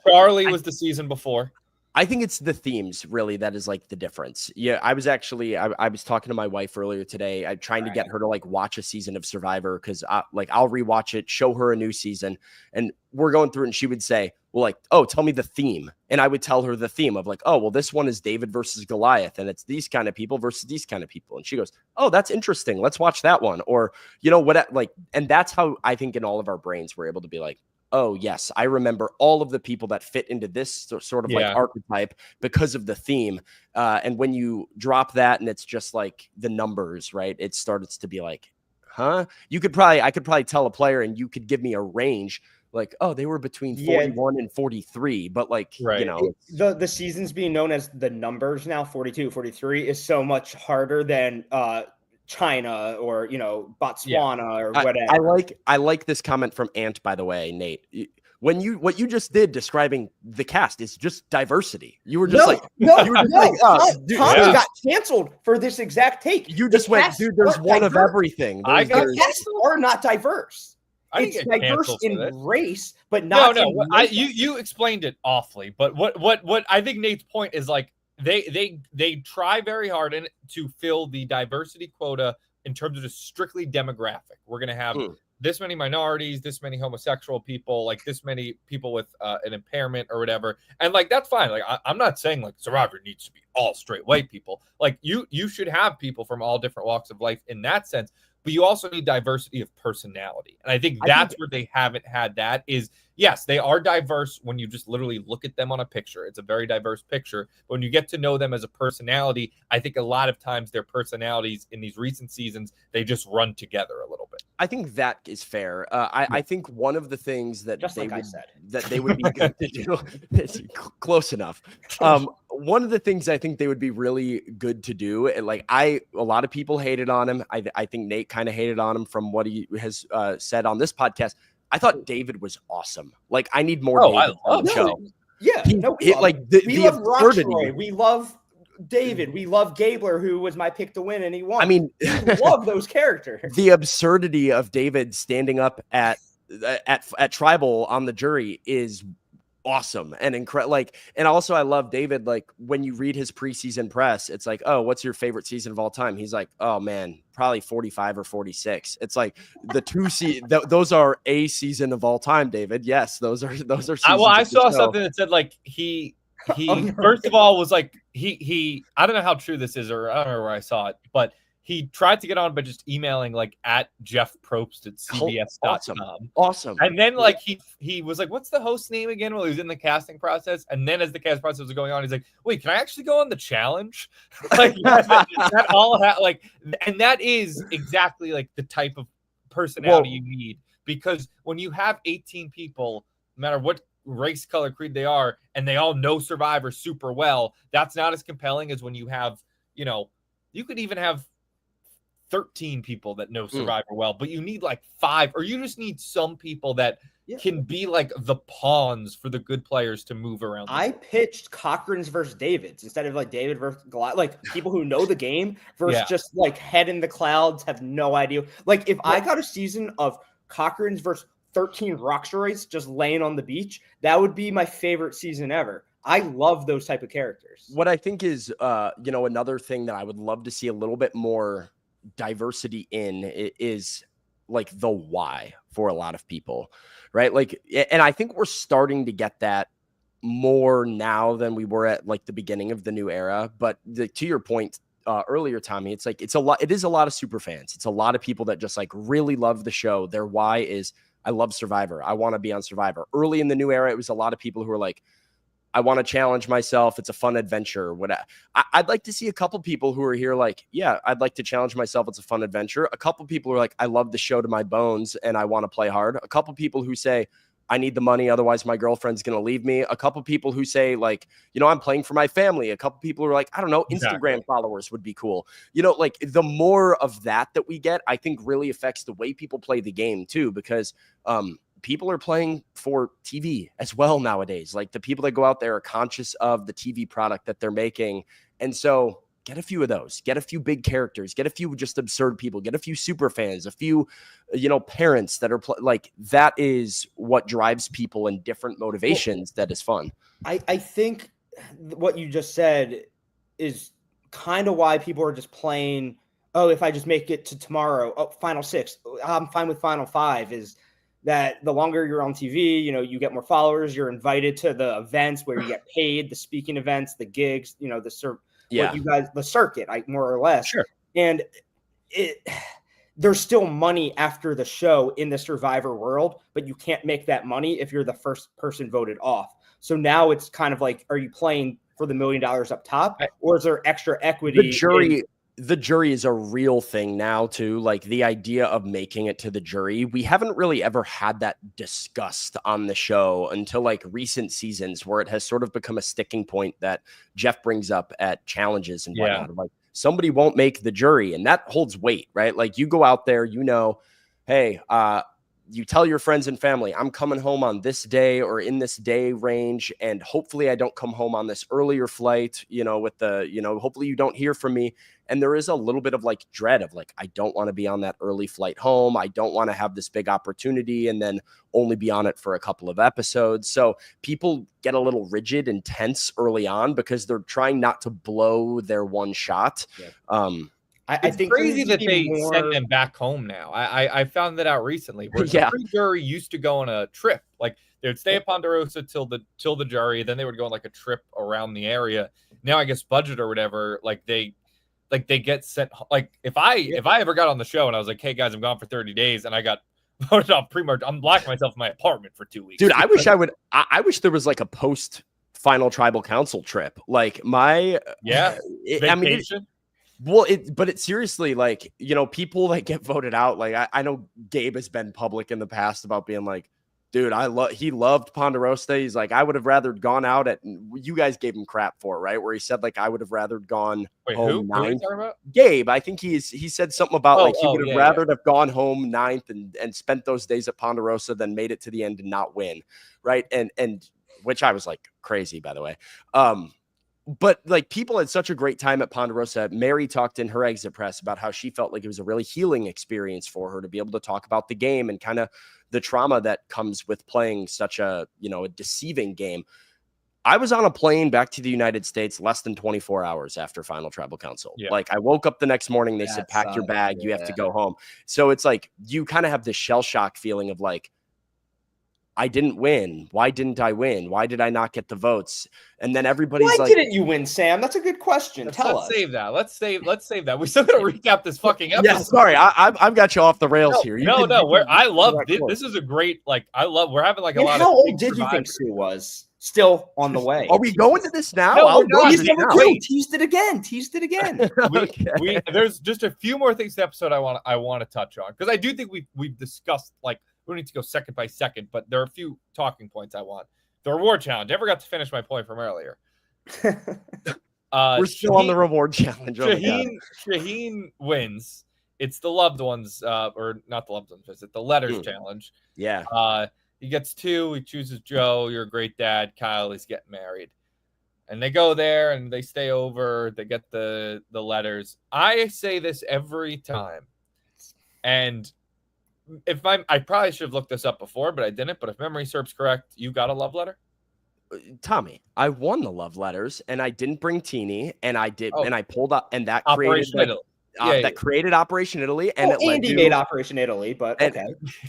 Charlie was the season before. I think it's the themes really that is like the difference. Yeah, I was actually I was talking to my wife earlier today. I'm trying to get her to like watch a season of Survivor because I'll rewatch it, show her a new season, and we're going through it, and she would say, "Well, like, oh, tell me the theme," and I would tell her the theme of like, "Oh, well, this one is David versus Goliath, and it's these kind of people versus these kind of people," and she goes, "Oh, that's interesting. Let's watch that one," or what like, and that's how I think in all of our brains we're able to be like, oh, yes, I remember all of the people that fit into this sort of like archetype because of the theme. And when you drop that and it's just like the numbers, right? It starts to be like, huh? I could probably tell a player and you could give me a range like, oh, they were between 41 and 43. But like, the seasons being known as the numbers now, 42, 43 is so much harder than China or Botswana or whatever. I like this comment from Ant, by the way, Nate. What you just did describing the cast is just diversity. You were just Tommy got canceled for this exact take. You just went, dude, there's one of everything. The casts are not diverse. It's diverse in race, but not. You explained it awfully. But what I think Nate's point is like they try very hard to fill the diversity quota in terms of just strictly demographic. We're gonna have this many minorities, this many homosexual people, like this many people with an impairment or whatever, and like that's fine. Like I'm not saying like Survivor needs to be all straight white people. Like you should have people from all different walks of life in that sense. But you also need diversity of personality. And I think that's where they haven't had that is, yes, they are diverse when you just literally look at them on a picture. It's a very diverse picture. But when you get to know them as a personality, I think a lot of times their personalities in these recent seasons, they just run together a little bit. I think that is fair. I think one of the things that they would be good to do is close enough. One of the things I think they would be really good to do, and like a lot of people hated on him. I think Nate kind of hated on him from what he has said on this podcast. I thought David was awesome. Like I need more David on the show. Yeah, we love Rockroy. We love David. We love Gabler, who was my pick to win, and he won. I mean, we love those characters. The absurdity of David standing up at Tribal on the jury is awesome and incredible. Like, and also I love David. Like when you read his preseason press, it's like, oh, what's your favorite season of all time? He's like, oh man, probably 45 or 46. It's like the those are a season of all time, David. Yes, those are seasons. I saw something that said like he first of all was like he I don't know how true this is, or I don't know where I saw it, but he tried to get on by just emailing like at Jeff Probst at CBS.com. Awesome. And then like he was like, what's the host name again? While he was in the casting process. And then as the casting process was going on, he's like, wait, can I actually go on the challenge? Like that all like, and that is exactly like the type of personality you need, because when you have 18 people, no matter what race, color, creed they are, and they all know Survivor super well, that's not as compelling as when you have, you could even have 13 people that know Survivor well, but you need like 5, or you just need some people that can be like the pawns for the good players to move around. I pitched Cochran's versus David's instead of like David versus Goliath, like people who know the game versus just like head in the clouds, have no idea. Like if I got a season of Cochran's versus 13 Rockstars just laying on the beach, that would be my favorite season ever. I love those type of characters. What I think is, another thing that I would love to see a little bit more diversity in is like the why for a lot of people, right? Like, and I think we're starting to get that more now than we were at like the beginning of the new era. But to your point earlier, Tommy, it's like it is a lot of super fans. It's a lot of people that just like really love the show. Their why is, I love Survivor. I want to be on Survivor. Early in the new era, it was a lot of people who were like, I want to challenge myself. It's a fun adventure. I'd like to see a couple people who are here like, yeah, I'd like to challenge myself. It's a fun adventure. A couple people who are like, I love the show to my bones and I want to play hard. A couple people who say, I need the money, otherwise my girlfriend's going to leave me. A couple people who say like, I'm playing for my family. A couple people who are like, I don't know, Instagram followers would be cool. Like the more of that we get, I think really affects the way people play the game too, because people are playing for TV as well nowadays. Like the people that go out there are conscious of the TV product that they're making. And so get a few of those, get a few big characters, get a few just absurd people, get a few super fans, a few, parents that are like, that is what drives people in different motivations. That is fun. I think what you just said is kind of why people are just playing. Oh, if I just make it to tomorrow, Final 6, I'm fine with Final 5. Is that the longer you're on TV, you get more followers, you're invited to the events where you get paid, the speaking events, the gigs, the circuit, more or less. Sure. And there's still money after the show in the Survivor world, but you can't make that money if you're the first person voted off. So now it's kind of like, are you playing for the $1 million up top, or is there extra equity? The jury is a real thing now too. Like the idea of making it to the jury, we haven't really ever had that discussed on the show until like recent seasons, where it has sort of become a sticking point that Jeff brings up at challenges and whatnot. Like somebody won't make the jury, and that holds weight, right? Like you go out there, hey, you tell your friends and family, I'm coming home on this day or in this day range, and hopefully I don't come home on this earlier flight, hopefully you don't hear from me. And there is a little bit of like dread of like, I don't want to be on that early flight home. I don't want to have this big opportunity and then only be on it for a couple of episodes. So people get a little rigid and tense early on because they're trying not to blow their one shot. Yeah. I think crazy that they send them back home now. I found that out recently. Where the pre-jury used to go on a trip. Like they would stay at Ponderosa till the jury, then they would go on like a trip around the area. Now I guess budget or whatever, they get sent. Like if I ever got on the show and I was like, hey guys, I'm gone for 30 days, and I got voted off pre-merge, I'm locking myself in my apartment for 2 weeks. Dude, I wish there was like a post final tribal council trip. Like my vacation. But it's seriously like, people that get voted out. Like I know Gabe has been public in the past about being like, dude, he loved Ponderosa. He's like, I would have rather gone out you guys gave him crap for it, right? Where he said like, I would have rather gone home ninth. Who are you talking about? Gabe, I think he said something about he would have rather have gone home ninth and spent those days at Ponderosa than made it to the end and not win. Right. And which I was like crazy, by the way. But like people had such a great time at Ponderosa. Mary talked in her exit press about how she felt like it was a really healing experience for her to be able to talk about the game and kind of the trauma that comes with playing such a deceiving game. I was on a plane back to the United States less than 24 hours after Final Tribal Council. Yeah. Like I woke up the next morning, they said, pack your bag, you have to go home. So it's like, you kind of have this shell shock feeling of like, I didn't win. Why didn't I win? Why did I not get the votes? And then everybody's like, why didn't you win, Sam? That's a good question. Let's save that. Let's save that. We still got to recap this fucking episode. Yeah, sorry. I've got you off the rails here. I love this. This is a great, we're having like a lot of. How old did you think Sue was? Still on the way. Are we going to this now? No, teased it again. Okay. There's just a few more things in the episode I want to touch on, because I do think we've discussed, like, we don't need to go second by second, but there are a few talking points I want. The reward challenge. I never got to finish my point from earlier. We're still on the reward challenge. Shaheen wins. It's the loved ones, or not the loved ones visit, the letters challenge. Yeah. He gets 2. He chooses Joe. You're a great dad. Kyle, he's getting married. And they go there and they stay over. They get the letters. I say this every time. And I probably should have looked this up before, but I didn't. But if memory serves correct, you got a love letter? Tommy, I won the love letters, and I didn't bring Teeny, and I did, and I pulled up, and that created created Operation Italy, and Andy made Operation Italy, but okay.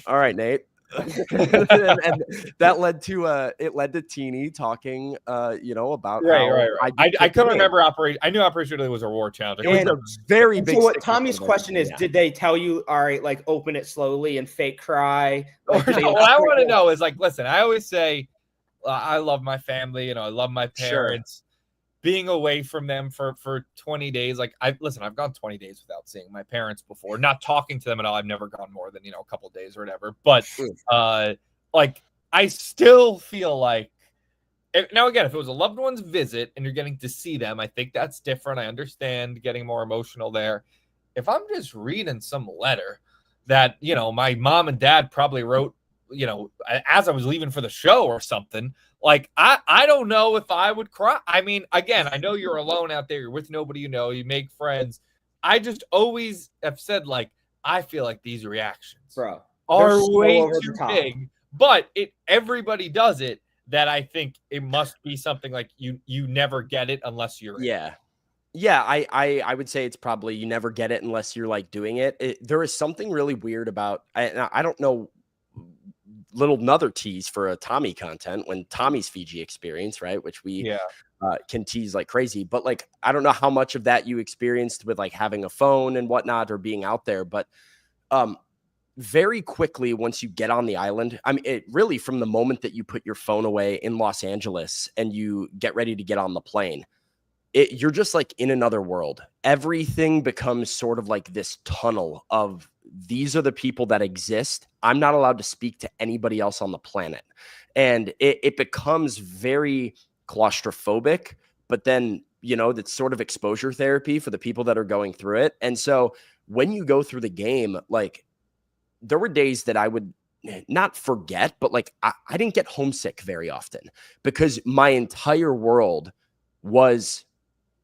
All right, Nate. and that led to Teeny talking about right. I couldn't remember Operation. I knew Operation Italy was a war challenge. It was a very big. So what Tommy's question is, did they tell you, all right, like open it slowly and fake cry? What I want to know is, like, listen, I always say I love my family, I love my parents. Sure. Being away from them for 20 days, like I've gone 20 days without seeing my parents before, not talking to them at all. I've never gone more than, a couple of days or whatever. But I still feel like now again, if it was a loved one's visit and you're getting to see them, I think that's different. I understand getting more emotional there. If I'm just reading some letter that, my mom and dad probably wrote as I was leaving for the show or something. Like, I don't know if I would cry. I mean, again, I know you're alone out there. You're with nobody you know. You make friends. I just always have said, like, I feel like these reactions Bro, are so way over too the top. big. But everybody does it. That I think it must be something like you never get it unless you're in. Yeah, I would say it's probably you never get it unless you're like doing it. There is something really weird about I don't know, little another tease for a Tommy content when Tommy's Fiji experience, right? Which we can tease like crazy, but like I don't know how much of that you experienced with like having a phone and whatnot or being out there, but very quickly once you get on the island, I mean, it really from the moment that you put your phone away in Los Angeles and you get ready to get on the plane, you're just like in another world. Everything becomes sort of like this tunnel of these are the people that exist. I'm not allowed to speak to anybody else on the planet. And it becomes very claustrophobic, but then, that's sort of exposure therapy for the people that are going through it. And so when you go through the game, like there were days that I would not forget, but like I didn't get homesick very often because my entire world was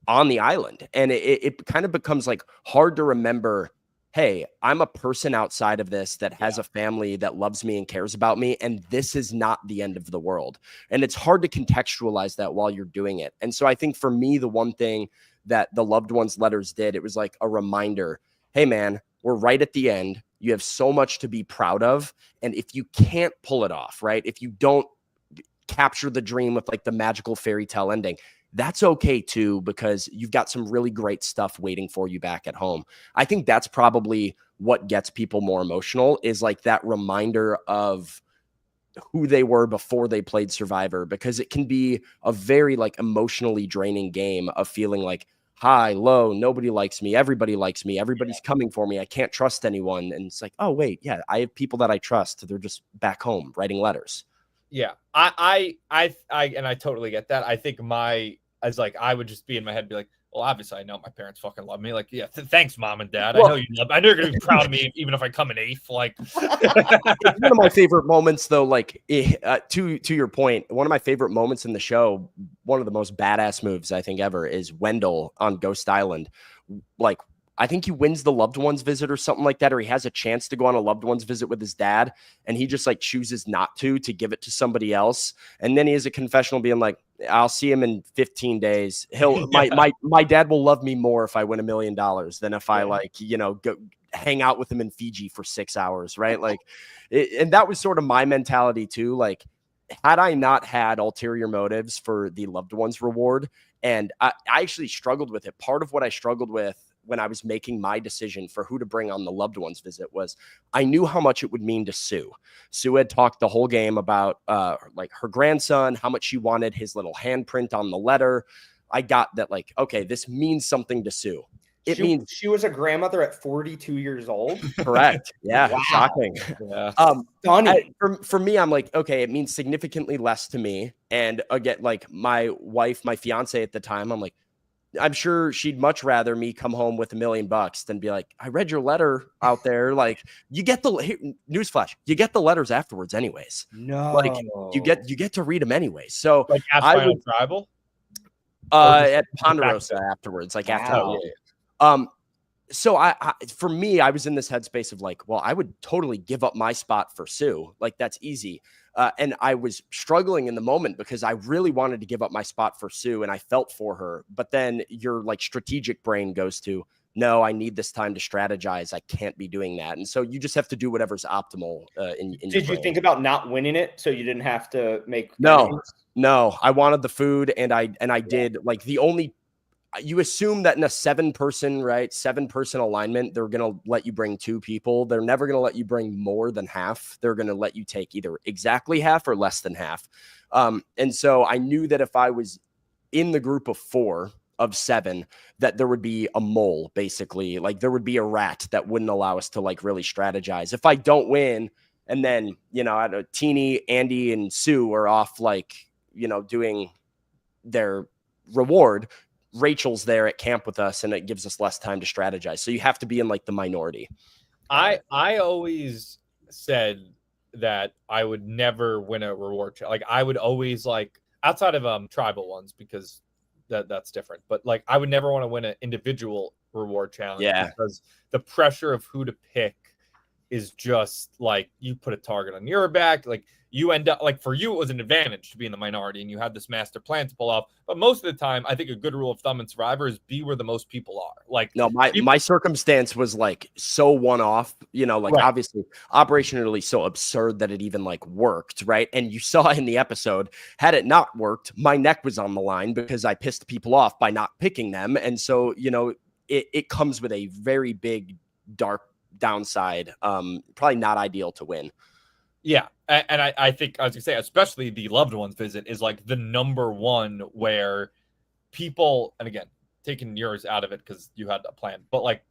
on the island. And it kind of becomes like hard to remember, hey, I'm a person outside of this that has a family that loves me and cares about me. And this is not the end of the world. And it's hard to contextualize that while you're doing it. And so I think for me, the one thing that the loved ones letters did, it was like a reminder, hey man, we're right at the end. You have so much to be proud of. And if you can't pull it off, right? If you don't capture the dream with like the magical fairy tale ending, that's okay too, because you've got some really great stuff waiting for you back at home. I think that's probably what gets people more emotional is like that reminder of who they were before they played Survivor, because it can be a very like emotionally draining game of feeling like high, low, nobody likes me, everybody likes me, everybody's coming for me, I can't trust anyone. And it's like, oh wait, yeah, I have people that I trust. They're just back home writing letters. Yeah, I totally get that. I think I would just be in my head, be like, well, obviously I know my parents fucking love me. Like, yeah, thanks, mom and dad. Well, I know you love. I know you're gonna be proud of me, even if I come in eighth. Like, it's one of my favorite moments, though. Like, to your point, one of my favorite moments in the show, one of the most badass moves I think ever, is Wendell on Ghost Island. Like, I think he wins the loved ones visit or something like that, or he has a chance to go on a loved ones visit with his dad, and he just like chooses not to give it to somebody else. And then he has a confessional being like, I'll see him in 15 days. My dad will love me more if I win $1 million than if I go hang out with him in Fiji for 6 hours. Right. Like, and that was sort of my mentality too. Like, had I not had ulterior motives for the loved ones reward, and I actually struggled with it. Part of what I struggled with when I was making my decision for who to bring on the loved ones visit was I knew how much it would mean to Sue. Sue had talked the whole game about like her grandson, how much she wanted his little handprint on the letter. I got that, like, okay, this means something to Sue. It means she was a grandmother at 42 years old. Correct. Yeah. Wow. Shocking. Yeah. For me, I'm like, okay, it means significantly less to me. And again, like my wife, my fiance at the time, I'm like, I'm sure she'd much rather me come home with $1 million than be like, I read your letter out there. Like, you get newsflash, you get the letters afterwards anyways. No, like you get to read them anyways. So like at Final Tribal, at Ponderosa afterwards, like after. So for me, I was in this headspace of like, well, I would totally give up my spot for Sue. Like, that's easy. And I was struggling in the moment because I really wanted to give up my spot for Sue and I felt for her. But then your like strategic brain goes to, no, I need this time to strategize. I can't be doing that. And so you just have to do whatever's optimal. Did you think about not winning it so you didn't have to make? No, I wanted the food and I did. Like, the only, you assume that in a 7-person alignment, they're going to let you bring 2 people. They're never going to let you bring more than half. They're going to let you take either exactly half or less than half. And so I knew that if I was in the group of 4 of 7, that there would be a mole, basically. Like, there would be a rat that wouldn't allow us to like really strategize. If I don't win, and then, Teeny, Andy, and Sue are off, like, doing their reward, Rachel's there at camp with us, and it gives us less time to strategize. So you have to be in like the minority. I always said that I would never win a reward challenge. Like I would always like outside of tribal ones because that's different. But like I would never want to win an individual reward challenge because the pressure of who to pick is just like you put a target on your back. Like you end up like for you, it was an advantage to be in the minority and you had this master plan to pull off. But most of the time, I think a good rule of thumb in Survivor is be where the most people are. Like no, my circumstance was like so one off, you know, like obviously operationally so absurd that it even like worked. Right. And you saw in the episode, had it not worked, my neck was on the line because I pissed people off by not picking them. And so, you know, it comes with a very big, dark downside. Probably not ideal to win. Yeah. And I think I was gonna say, especially the loved ones visit is like the number one where people, and again, taking yours out of it because you had a plan, but like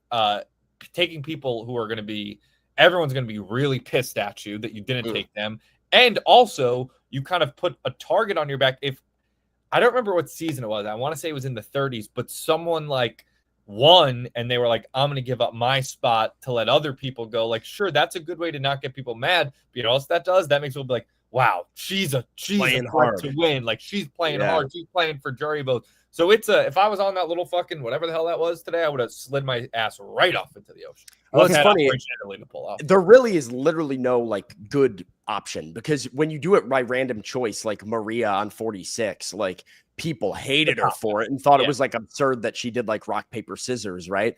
taking people who are going to be, everyone's going to be really pissed at you that you didn't take them. And also you kind of put a target on your back. If I don't remember what season it was, I want to say it was in the 30s, but someone like won and they were like, I'm going to give up my spot to let other people go. Like, sure, that's a good way to not get people mad. But you know what else that does? That makes people be like, wow, she's playing hard to win. Like she's playing hard. She's playing for jury votes. So it's if I was on that little fucking whatever the hell that was today, I would have slid my ass right off into the ocean. Well, it's funny. To pull off. There really is literally no like good option because when you do it by random choice, like Maria on 46, like people hated her for it and thought it was like absurd that she did like rock, paper, scissors. Right.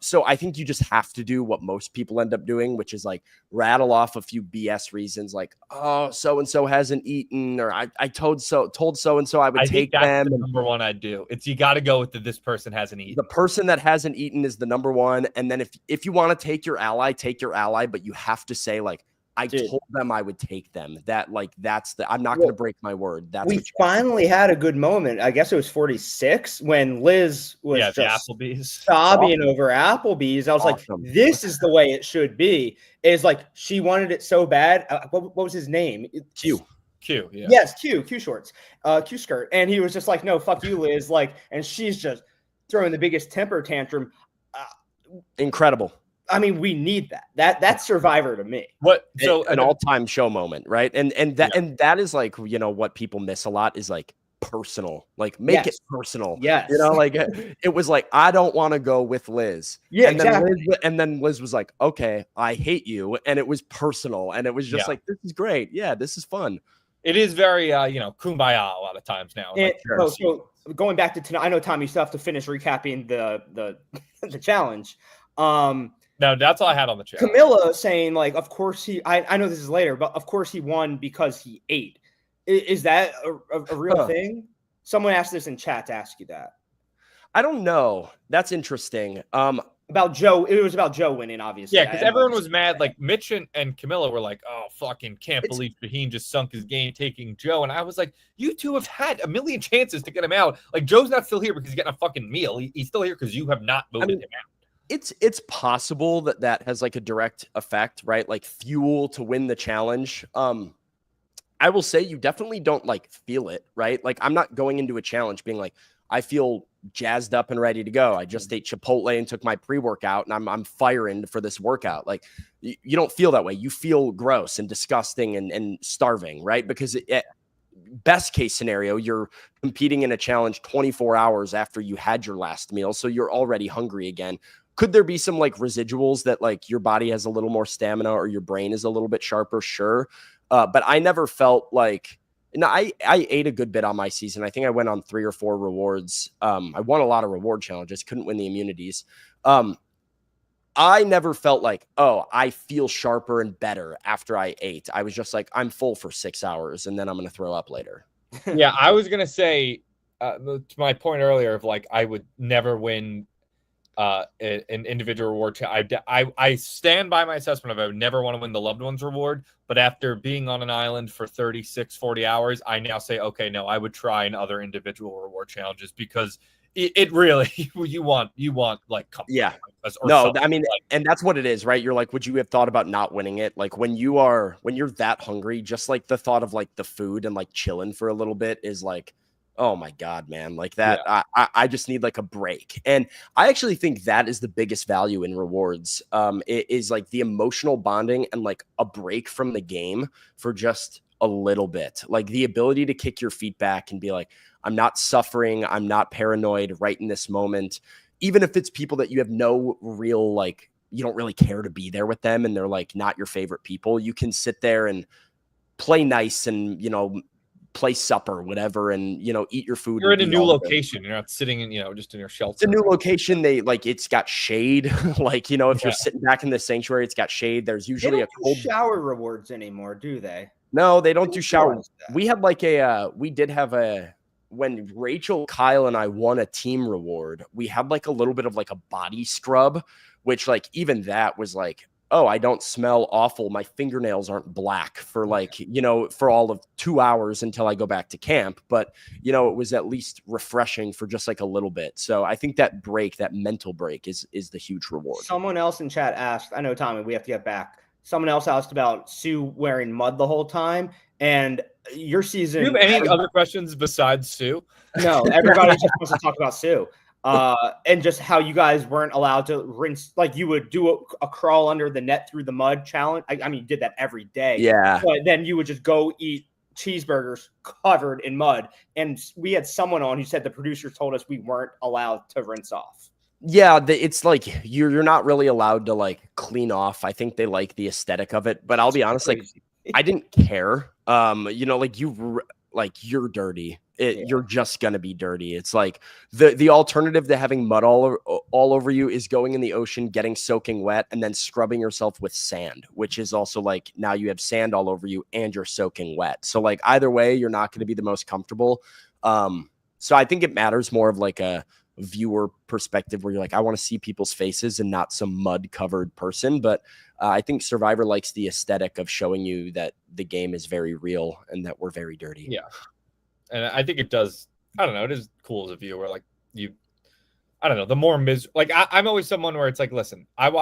So I think you just have to do what most people end up doing, which is like rattle off a few BS reasons like, oh, so-and-so hasn't eaten, or I told so-and-so I would take them. The number one I'd do. It's you got to go with this person hasn't eaten. The person that hasn't eaten is the number one. And then if you want to take your ally, but you have to say like, I told them I would take them. That like I'm not going to break my word. We finally had a good moment. I guess it was 46 when Liz was just Applebee's sobbing over Applebee's. I was like, this is the way it should be. Is like she wanted it so bad. What was his name? Q. Yeah. Yes, Q shorts, Q skirt, and he was just like, no, fuck you, Liz. Like, and she's just throwing the biggest temper tantrum. Incredible. I mean, we need that. That's Survivor to me. So an all-time show moment, right? And that is like, you know, what people miss a lot is like personal. Like make it personal. Yes. You know, like it was like I don't want to go with Liz. Yeah, and exactly. Then Liz was like, okay, I hate you, and it was personal, and it was just like, this is great. Yeah, this is fun. It is very kumbaya a lot of times now. So going back to tonight, I know Tom, you still have to finish recapping the challenge. No, that's all I had on the chat. Camilla saying, like, of course I know this is later, but of course he won because he ate. Is that a real thing? Someone asked this in chat to ask you that. I don't know. That's interesting. About Joe. It was about Joe winning, obviously. Yeah, because everyone was mad. Like Mitch and Camilla were like, oh, fucking can't believe Shaheen just sunk his game taking Joe. And I was like, you two have had a million chances to get him out. Like Joe's not still here because he's getting a fucking meal. He's still here because you have not voted him out. It's possible that has like a direct effect, right? Like fuel to win the challenge. I will say you definitely don't like feel it, right? Like I'm not going into a challenge being like, I feel jazzed up and ready to go. I just ate Chipotle and took my pre-workout and I'm firing for this workout. Like you don't feel that way. You feel gross and disgusting and starving, right? Because best case scenario, you're competing in a challenge 24 hours after you had your last meal. So you're already hungry again. Could there be some like residuals that like your body has a little more stamina or your brain is a little bit sharper? Sure. But I never felt like, I ate a good bit on my season. I think I went on 3 or 4 rewards. I won a lot of reward challenges, couldn't win the immunities. I never felt like, oh, I feel sharper and better after I ate. I was just like, I'm full for 6 hours and then I'm going to throw up later. Yeah, I was going to say, to my point earlier of like, I would never win an individual reward. I stand by my assessment of I would never want to win the loved ones reward, but after being on an island for 36-40 hours, I now say, okay, no, I would try other individual reward challenges because it really you want like comfort. Yeah. No, I mean, and that's what it is, right? You're like, would you have thought about not winning it? Like when you're that hungry, just like the thought of like the food and like chilling for a little bit is like, Oh my God, man. Like that, I just need like a break. And I actually think that is the biggest value in rewards. It is like the emotional bonding and like a break from the game for just a little bit. Like the ability to kick your feet back and be like, I'm not suffering. I'm not paranoid right in this moment. Even if it's people that you have no real, like, you don't really care to be there with them and they're like not your favorite people, you can sit there and play nice and, play supper, whatever, and, eat your food. You're in a new good. location. You're not sitting in, just in your shelter. It's a new location. They like, it's got shade. Like, if you're sitting back in the sanctuary, it's got shade. There's usually a cold shower rewards anymore, do they? No, they don't do shower. We had like we did have when Rachel, Kyle, and I won a team reward, we had like a little bit of like a body scrub, which like even that was like, oh, I don't smell awful. My fingernails aren't black for like, for all of 2 hours until I go back to camp. But, it was at least refreshing for just like a little bit. So I think that break, that mental break is the huge reward. Someone else in chat asked, I know, Tommy, we have to get back. Someone else asked about Sue wearing mud the whole time. And your season. Do you have any other questions besides Sue? No, everybody just wants to talk about Sue. And just how you guys weren't allowed to rinse, like you would do a crawl under the net through the mud challenge. I mean, you did that every day. Yeah. But then you would just go eat cheeseburgers covered in mud. And we had someone on who said the producers told us we weren't allowed to rinse off. Yeah, it's like you're not really allowed to like clean off. I think they like the aesthetic of it, but I'll be honest, like I didn't care. Like you're dirty. You're just gonna be dirty. It's like the alternative to having mud all over you is going in the ocean, getting soaking wet, and then scrubbing yourself with sand, which is also like now you have sand all over you and you're soaking wet. So like either way, you're not going to be the most comfortable. So I think it matters more of like a viewer perspective where you're like, I want to see people's faces and not some mud covered person. But I think Survivor likes the aesthetic of showing you that the game is very real and that we're very dirty. Yeah. And I think it does. I don't know. It is cool as a viewer. Like I don't know. The more like I'm always someone where it's like, listen, and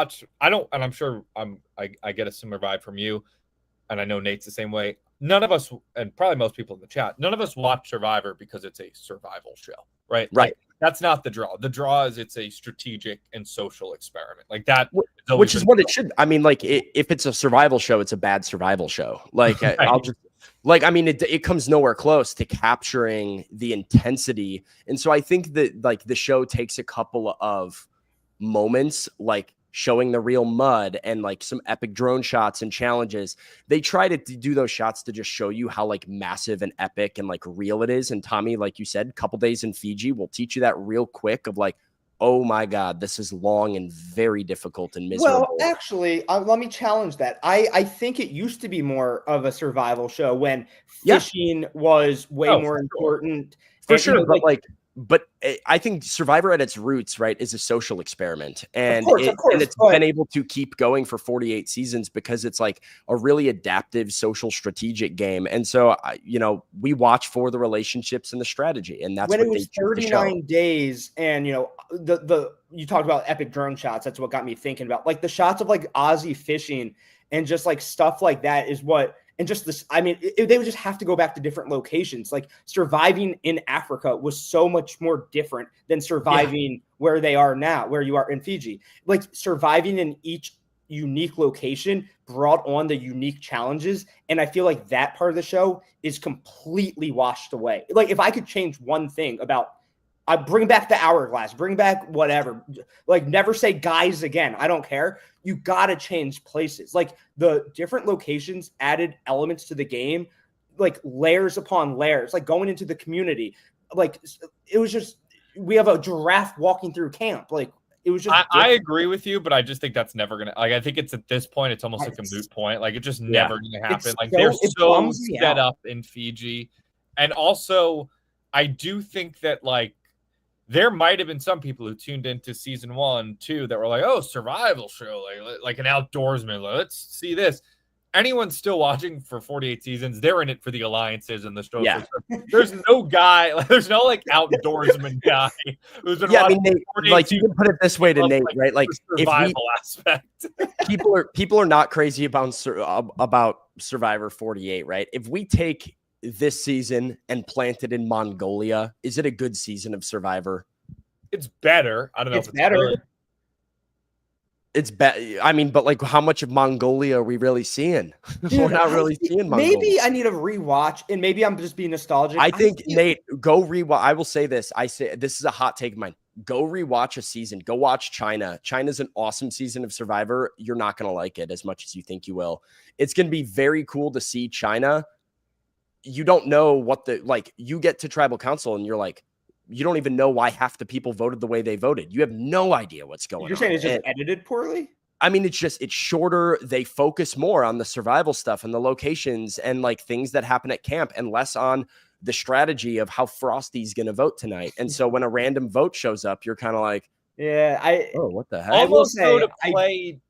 I'm sure I get a similar vibe from you. And I know Nate's the same way. None of us, and probably most people in the chat, none of us watch Survivor because it's a survival show, right? Right. Like, that's not the draw. The draw is it's a strategic and social experiment. Like that. Which is what it should. I mean, like if it's a survival show, it's a bad survival show. Like right. It comes nowhere close to capturing the intensity. And so I think that like the show takes a couple of moments, like showing the real mud and like some epic drone shots and challenges. They try to do those shots to just show you how like massive and epic and like real it is. And Tommy, like you said, a couple days in Fiji will teach you that real quick of like, oh my God, this is long and very difficult and miserable. Well, actually, let me challenge that. I think it used to be more of a survival show when fishing was way more important. For sure, but I think Survivor at its roots, right, is a social experiment. And, of course, it's been able to keep going for 48 seasons because it's like a really adaptive social strategic game. And so, we watch for the relationships and the strategy. And that's when what it was 39 days. And, you talked about epic drone shots. That's what got me thinking about like the shots of like Aussie fishing and just like stuff like that is what. And just this, I mean, they would just have to go back to different locations. Like surviving in Africa was so much more different than surviving where they are now, where you are in Fiji. Like surviving in each unique location brought on the unique challenges. And I feel like that part of the show is completely washed away. Like if I could change one thing about I bring back the hourglass, bring back whatever, like never say guys again. I don't care. You got to change places. Like the different locations added elements to the game, like layers upon layers, like going into the community. Like it was just, we have a giraffe walking through camp. Like it was just, I agree with you, but I just think that's never going to, like, I think it's at this point, it's almost like a moot point. Like it's just never going to happen. Like they're so set up in Fiji. And also I do think that like, there might have been some people who tuned into season 1, 2 that were like, "Oh, survival show, like an outdoorsman. Let's see this." Anyone still watching for 48 seasons, they're in it for the alliances and the show. Yeah. There's no guy, there's no like outdoorsman guy who's been watching. Nate, like you can put it this way to Nate, right? Like survival aspect. people are not crazy about Survivor 48, right? If we take this season and plant it in Mongolia, is it a good season of Survivor? It's better. I don't know It's if it's better. good. It's I mean, but like, how much of Mongolia are we really seeing? We're not really seeing Mongolia. Maybe I need a rewatch, and maybe I'm just being nostalgic. I think Nate, go rewatch. I will say this. I say this is a hot take of mine. Go rewatch a season. Go watch China. China's an awesome season of Survivor. You're not going to like it as much as you think you will. It's going to be very cool to see China. You don't know what you get to tribal council and you're like, you don't even know why half the people voted the way they voted. You have no idea what's going on. You're saying it's just edited poorly? I mean, it's shorter. They focus more on the survival stuff and the locations and like things that happen at camp and less on the strategy of how Frosty's going to vote tonight. And so when a random vote shows up, you're kind of like, oh, what the heck? Almost so to play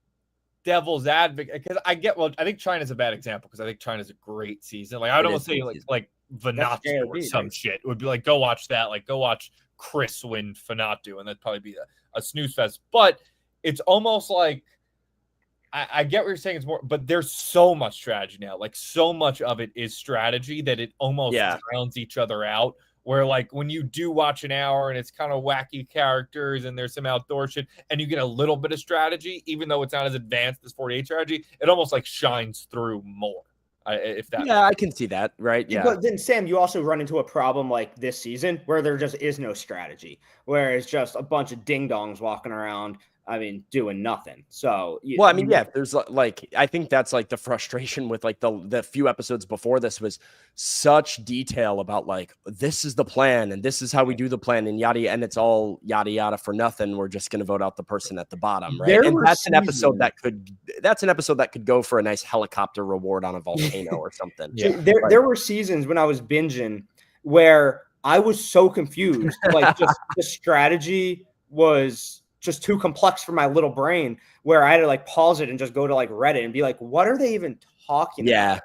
devil's advocate, because I think China's a bad example because I think China's a great season. Like I don't say like Vanatu or some shit. It would be like, go watch that. Like go watch Chris win Vanatu, and that'd probably be a snooze fest. But it's almost like I get what you're saying. It's more, but there's so much strategy now. Like so much of it is strategy that it almost drowns each other out. Where like when you do watch an hour and it's kind of wacky characters and there's some outdoor shit and you get a little bit of strategy, even though it's not as advanced as 48 strategy, it almost like shines through more. I can see that, right? Yeah. But then, Sam, you also run into a problem like this season where there just is no strategy, where it's just a bunch of ding-dongs walking around, doing nothing. So, there's like, I think that's like the frustration with like the few episodes before this was such detail about like, this is the plan and this is how we do the plan and yada, and it's all yada, yada for nothing. We're just going to vote out the person at the bottom. Right. And that's an episode that could go for a nice helicopter reward on a volcano or something. There were seasons when I was binging where I was so confused. Like just the strategy was just too complex for my little brain, where I had to like pause it and just go to like Reddit and be like, what are they even talking about?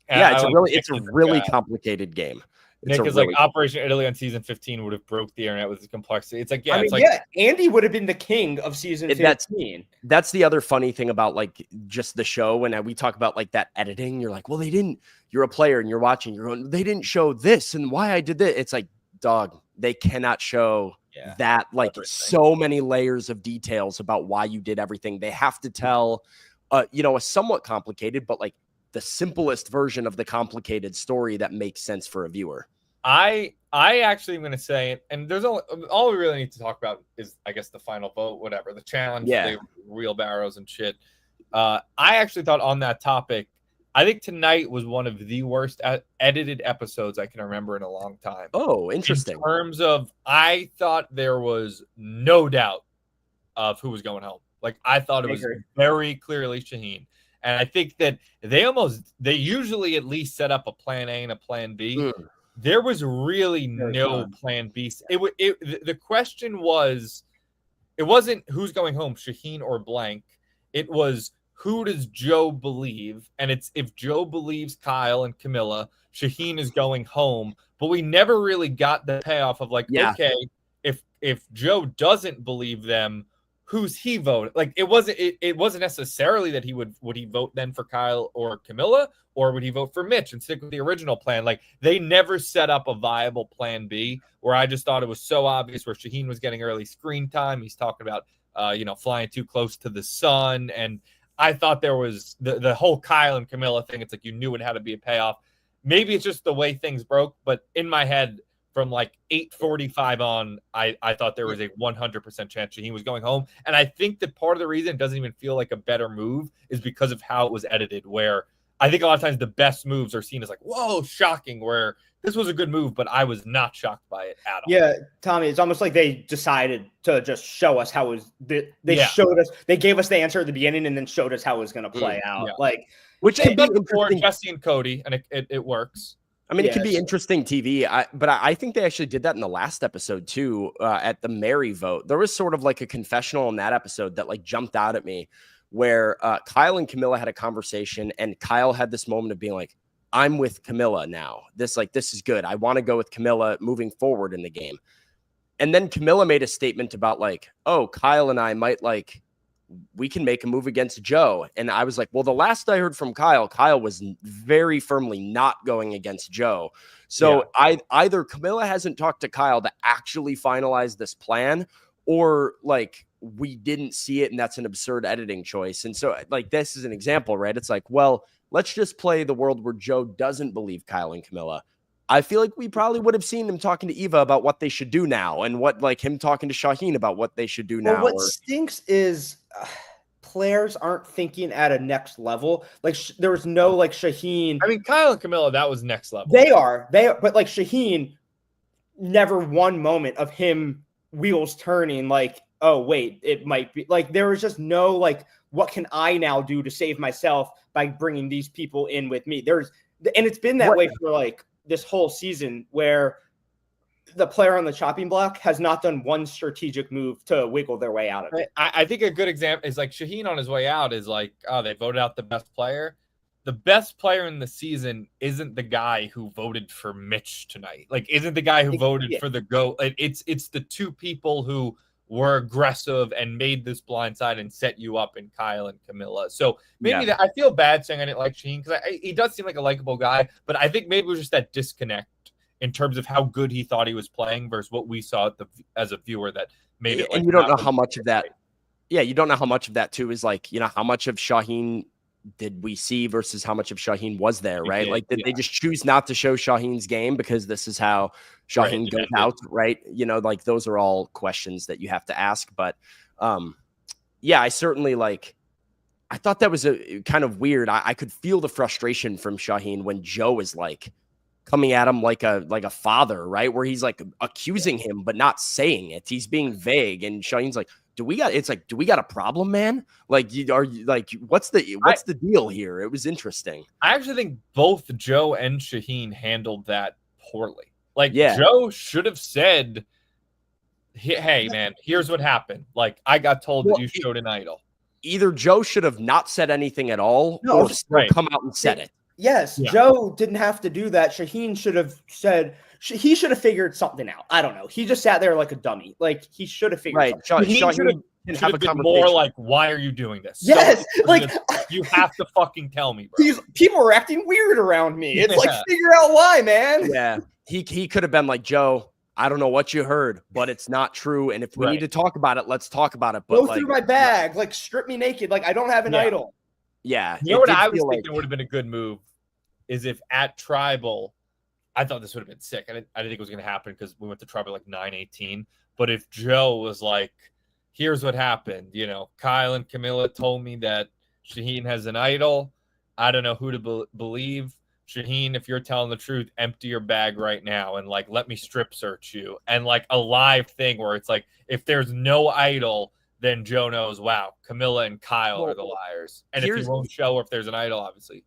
It's a really complicated game. Nick is like Operation Italy on season 15 would have broke the internet with its complexity. It's like, Andy would have been the king of season 15. That's the other funny thing about like just the show. When we talk about like that editing, you're like, well, you're a player and you're watching, you're going, they didn't show this and why I did that. It's like, dog, they cannot show that like everything. So many layers of details about why you did everything. They have to tell, a somewhat complicated, but like the simplest version of the complicated story that makes sense for a viewer. I actually am going to say, and there's all we really need to talk about is, I guess, the final vote, whatever, the challenge, the wheelbarrows and shit. I actually thought on that topic, I think tonight was one of the worst edited episodes I can remember in a long time. Oh, interesting. In terms of, I thought there was no doubt of who was going home. Like, I thought it was very clearly Shaheen. And I think that they usually at least set up a plan A and a plan B. There was really no plan B. The question was, it wasn't who's going home, Shaheen or blank. It was, who does Joe believe? And it's if Joe believes Kyle and Camilla, Shaheen is going home. But we never really got the payoff of like, okay, if Joe doesn't believe them, who's he voting? Like it wasn't necessarily that would he vote then for Kyle or Camilla, or would he vote for Mitch and stick with the original plan? Like they never set up a viable plan B, where I just thought it was so obvious where Shaheen was getting early screen time. He's talking about flying too close to the sun. And I thought there was the whole Kyle and Camilla thing. It's like you knew it had to be a payoff. Maybe it's just the way things broke, but in my head, from like 8:45 on, I thought there was a 100% chance he was going home. And I think that part of the reason it doesn't even feel like a better move is because of how it was edited, where I think a lot of times the best moves are seen as like, whoa, shocking, where this was a good move, but I was not shocked by it at all. Yeah, Tommy, it's almost like they decided to just show us how it was. They showed us, they gave us the answer at the beginning and then showed us how it was going to play out. Like, which can be interesting. Jesse and Cody, and it works. I mean, it could be interesting TV, but I think they actually did that in the last episode too, at the Mary vote. There was sort of like a confessional in that episode that like jumped out at me, where Kyle and Camilla had a conversation, and Kyle had this moment of being like, I'm with Camilla now. This is good. I want to go with Camilla moving forward in the game. And then Camilla made a statement about like, oh, Kyle and I might like we can make a move against Joe. And I was like, well, the last I heard from Kyle was very firmly not going against Joe. So either Camilla hasn't talked to Kyle to actually finalize this plan, or like we didn't see it and that's an absurd editing choice. And so like this is an example, right? It's like, well, let's just play the world where Joe doesn't believe Kyle and Camilla. I feel like we probably would have seen him talking to Eva about what they should do now, and what like him talking to Shaheen about what they should do now. What stinks is players aren't thinking at a next level. Like there was no like Shaheen. I mean, Kyle and Camilla, that was next level. They are, but like Shaheen, never one moment of him wheels turning like, oh wait, it might be like there was just no like, what can I now do to save myself by bringing these people in with me? And it's been that way for like this whole season, where the player on the chopping block has not done one strategic move to wiggle their way out of it. I think a good example is like Shaheen on his way out is like, oh, they voted out the best player. The best player in the season isn't the guy who voted for Mitch tonight. Like, isn't the guy who voted for the GOAT. It's the two people who were aggressive and made this blindside and set you up in Kyle and Camilla. So maybe that I feel bad saying I didn't like Shaheen, because he does seem like a likable guy, but I think maybe it was just that disconnect in terms of how good he thought he was playing versus what we saw as a viewer that made it. Like, and you don't know how much of that. Yeah, you don't know how much of that too is like, you know, how much of Shaheen did we see versus how much of Shaheen was there, right? Like, did they just choose not to show Shaheen's game because this is how Shaheen goes out, right? You know, like those are all questions that you have to ask. But yeah, I certainly like, I thought that was a kind of weird. I could feel the frustration from Shaheen when Joe is like coming at him like a father, right? Where he's like accusing him, but not saying it. He's being vague. And Shaheen's like, do we got a problem, man? Like, what's the deal here? It was interesting. I actually think both Joe and Shaheen handled that poorly. Like, Joe should have said, hey man, here's what happened. Like, I got told that you showed an idol. Either Joe should have not said anything at all, or still come out and said it. Yes, Joe didn't have to do that. Shaheen should have said, he should have figured something out. I don't know. He just sat there like a dummy. Like, he should have figured something out. Shaheen should have been more like, why are you doing this? Yes, like you have to fucking tell me, bro. People are acting weird around me. It's like, figure out why, man. Yeah, he could have been like, Joe, I don't know what you heard, but it's not true. And if we need to talk about it, let's talk about it. But go through my bag, like strip me naked. Like, I don't have an idol. Yeah. You know what I was thinking would have been a good move is if at Tribal, I thought this would have been sick. I didn't think it was going to happen because we went to Tribal like 9-18. But if Joe was like, here's what happened. You know, Kyle and Camilla told me that Shaheen has an idol. I don't know who to believe. Shaheen, if you're telling the truth, empty your bag right now and like let me strip search you. And like a live thing where it's like, if there's no idol, then Joe knows, wow, Camilla and Kyle are the liars. And if he won't show, or if there's an idol, obviously.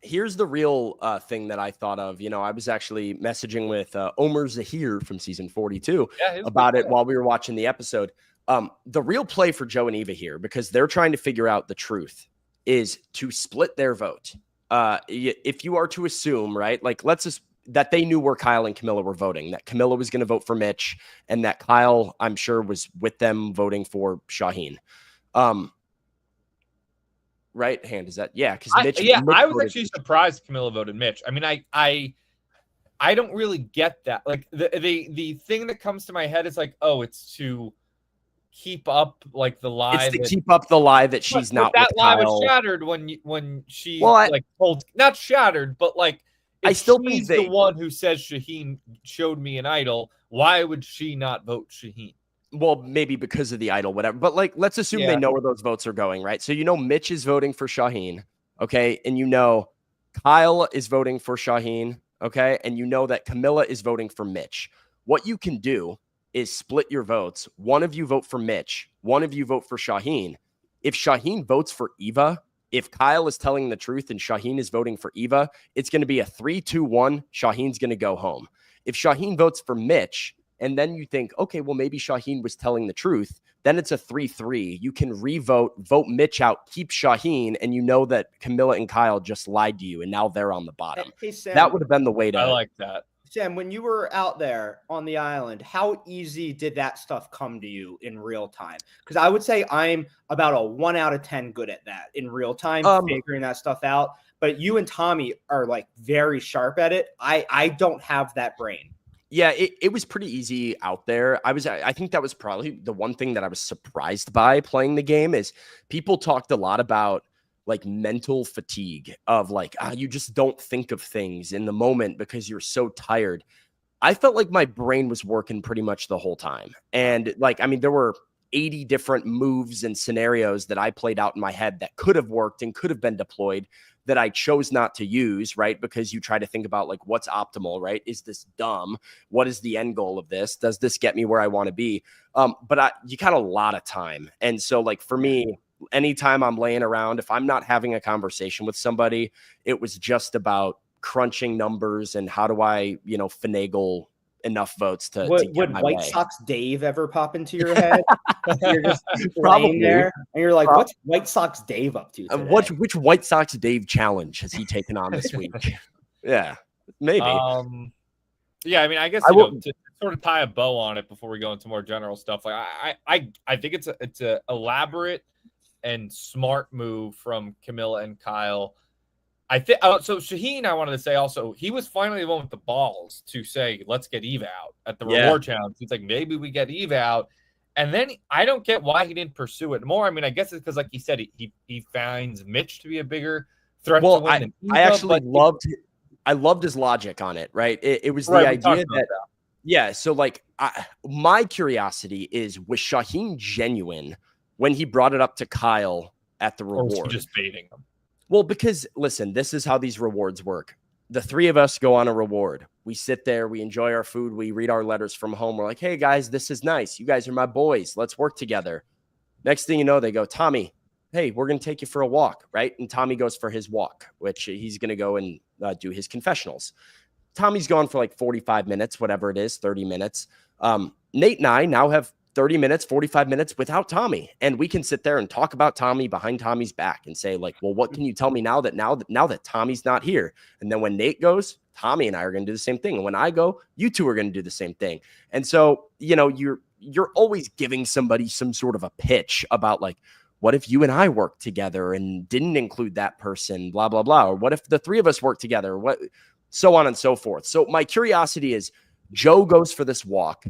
Here's the real thing that I thought of. You know, I was actually messaging with Omer Zahir from season 42 about it while we were watching the episode. The real play for Joe and Eva here, because they're trying to figure out the truth, is to split their vote. If you are to assume, right, like that they knew where Kyle and Camilla were voting, that Camilla was going to vote for Mitch, and that Kyle, I'm sure, was with them voting for Shaheen. Right hand, is that because Mitch? Mitch I was actually surprised Camilla voted Mitch. I mean, I don't really get that. Like the thing that comes to my head is like, oh, it's to keep up like the lie. It's to keep up the lie that she's not. That with lie Kyle. was shattered when she like told, not shattered, but like I still she's the one who says Shaheen showed me an idol. Why would she not vote Shaheen? Well, maybe because of the idol, whatever. But like, let's assume they know where those votes are going, right? So you know Mitch is voting for Shaheen, okay, and you know Kyle is voting for Shaheen, okay, and you know that Camilla is voting for Mitch. What you can do is split your votes. One of you vote for Mitch. One of you vote for Shaheen. If Shaheen votes for Eva, if Kyle is telling the truth and Shaheen is voting for Eva, it's going to be a 3-2-1. Shaheen's going to go home. If Shaheen votes for Mitch, and then you think, okay, well, maybe Shaheen was telling the truth, then it's a 3-3. You can vote Mitch out, keep Shaheen, and you know that Camilla and Kyle just lied to you, and now they're on the bottom. Hey, Sam, that would have been the way to. I like that. Sam, when you were out there on the island, how easy did that stuff come to you in real time? Because I would say I'm about a 1 out of 10 good at that in real time, figuring that stuff out. But you and Tommy are like very sharp at it. I don't have that brain. Yeah, it was pretty easy out there. I think that was probably the one thing that I was surprised by playing the game is people talked a lot about like mental fatigue of like, you just don't think of things in the moment because you're so tired. I felt like my brain was working pretty much the whole time. And like, I mean, there were 80 different moves and scenarios that I played out in my head that could have worked and could have been deployed that I chose not to use, right? Because you try to think about like, what's optimal, right? Is this dumb? What is the end goal of this? Does this get me where I want to be? But you got a lot of time. And so like for me, anytime I'm laying around, if I'm not having a conversation with somebody, it was just about crunching numbers and how do I, finagle enough votes to would get my White way. Sox Dave ever pop into your head? You're just laying there and you're like, what's White Sox Dave up to today? Which White Sox Dave challenge has he taken on this week? Yeah, maybe. Yeah, I mean, I guess to sort of tie a bow on it before we go into more general stuff. Like I think it's a elaborate and smart move from Camilla and Kyle. I think so. Shaheen, I wanted to say also, he was finally the one with the balls to say, "Let's get Eva out at the reward challenge." He's like, "Maybe we get Eva out," and then I don't get why he didn't pursue it more. I mean, I guess it's because, like he said, he finds Mitch to be a bigger threat to win than Eva. I actually loved his logic on it. Right, it was the idea that. So like, my curiosity is, was Shaheen genuine when he brought it up to Kyle at the reward? Or was he just baiting him? Well, because listen, this is how these rewards work. The three of us go on a reward. We sit there, we enjoy our food, we read our letters from home. We're like, hey guys, this is nice. You guys are my boys. Let's work together. Next thing you know, they go, Tommy, hey, we're going to take you for a walk, right? And Tommy goes for his walk, which he's going to go and do his confessionals. Tommy's gone for like 45 minutes, whatever it is, 30 minutes. Nate and I now have 30 minutes, 45 minutes without Tommy. And we can sit there and talk about Tommy behind Tommy's back and say like, well, what can you tell me now that Tommy's not here? And then when Nate goes, Tommy and I are going to do the same thing. And when I go, you two are going to do the same thing. And so, you're always giving somebody some sort of a pitch about like, what if you and I worked together and didn't include that person, blah, blah, blah. Or what if the three of us work together? What, so on and so forth. So my curiosity is, Joe goes for this walk.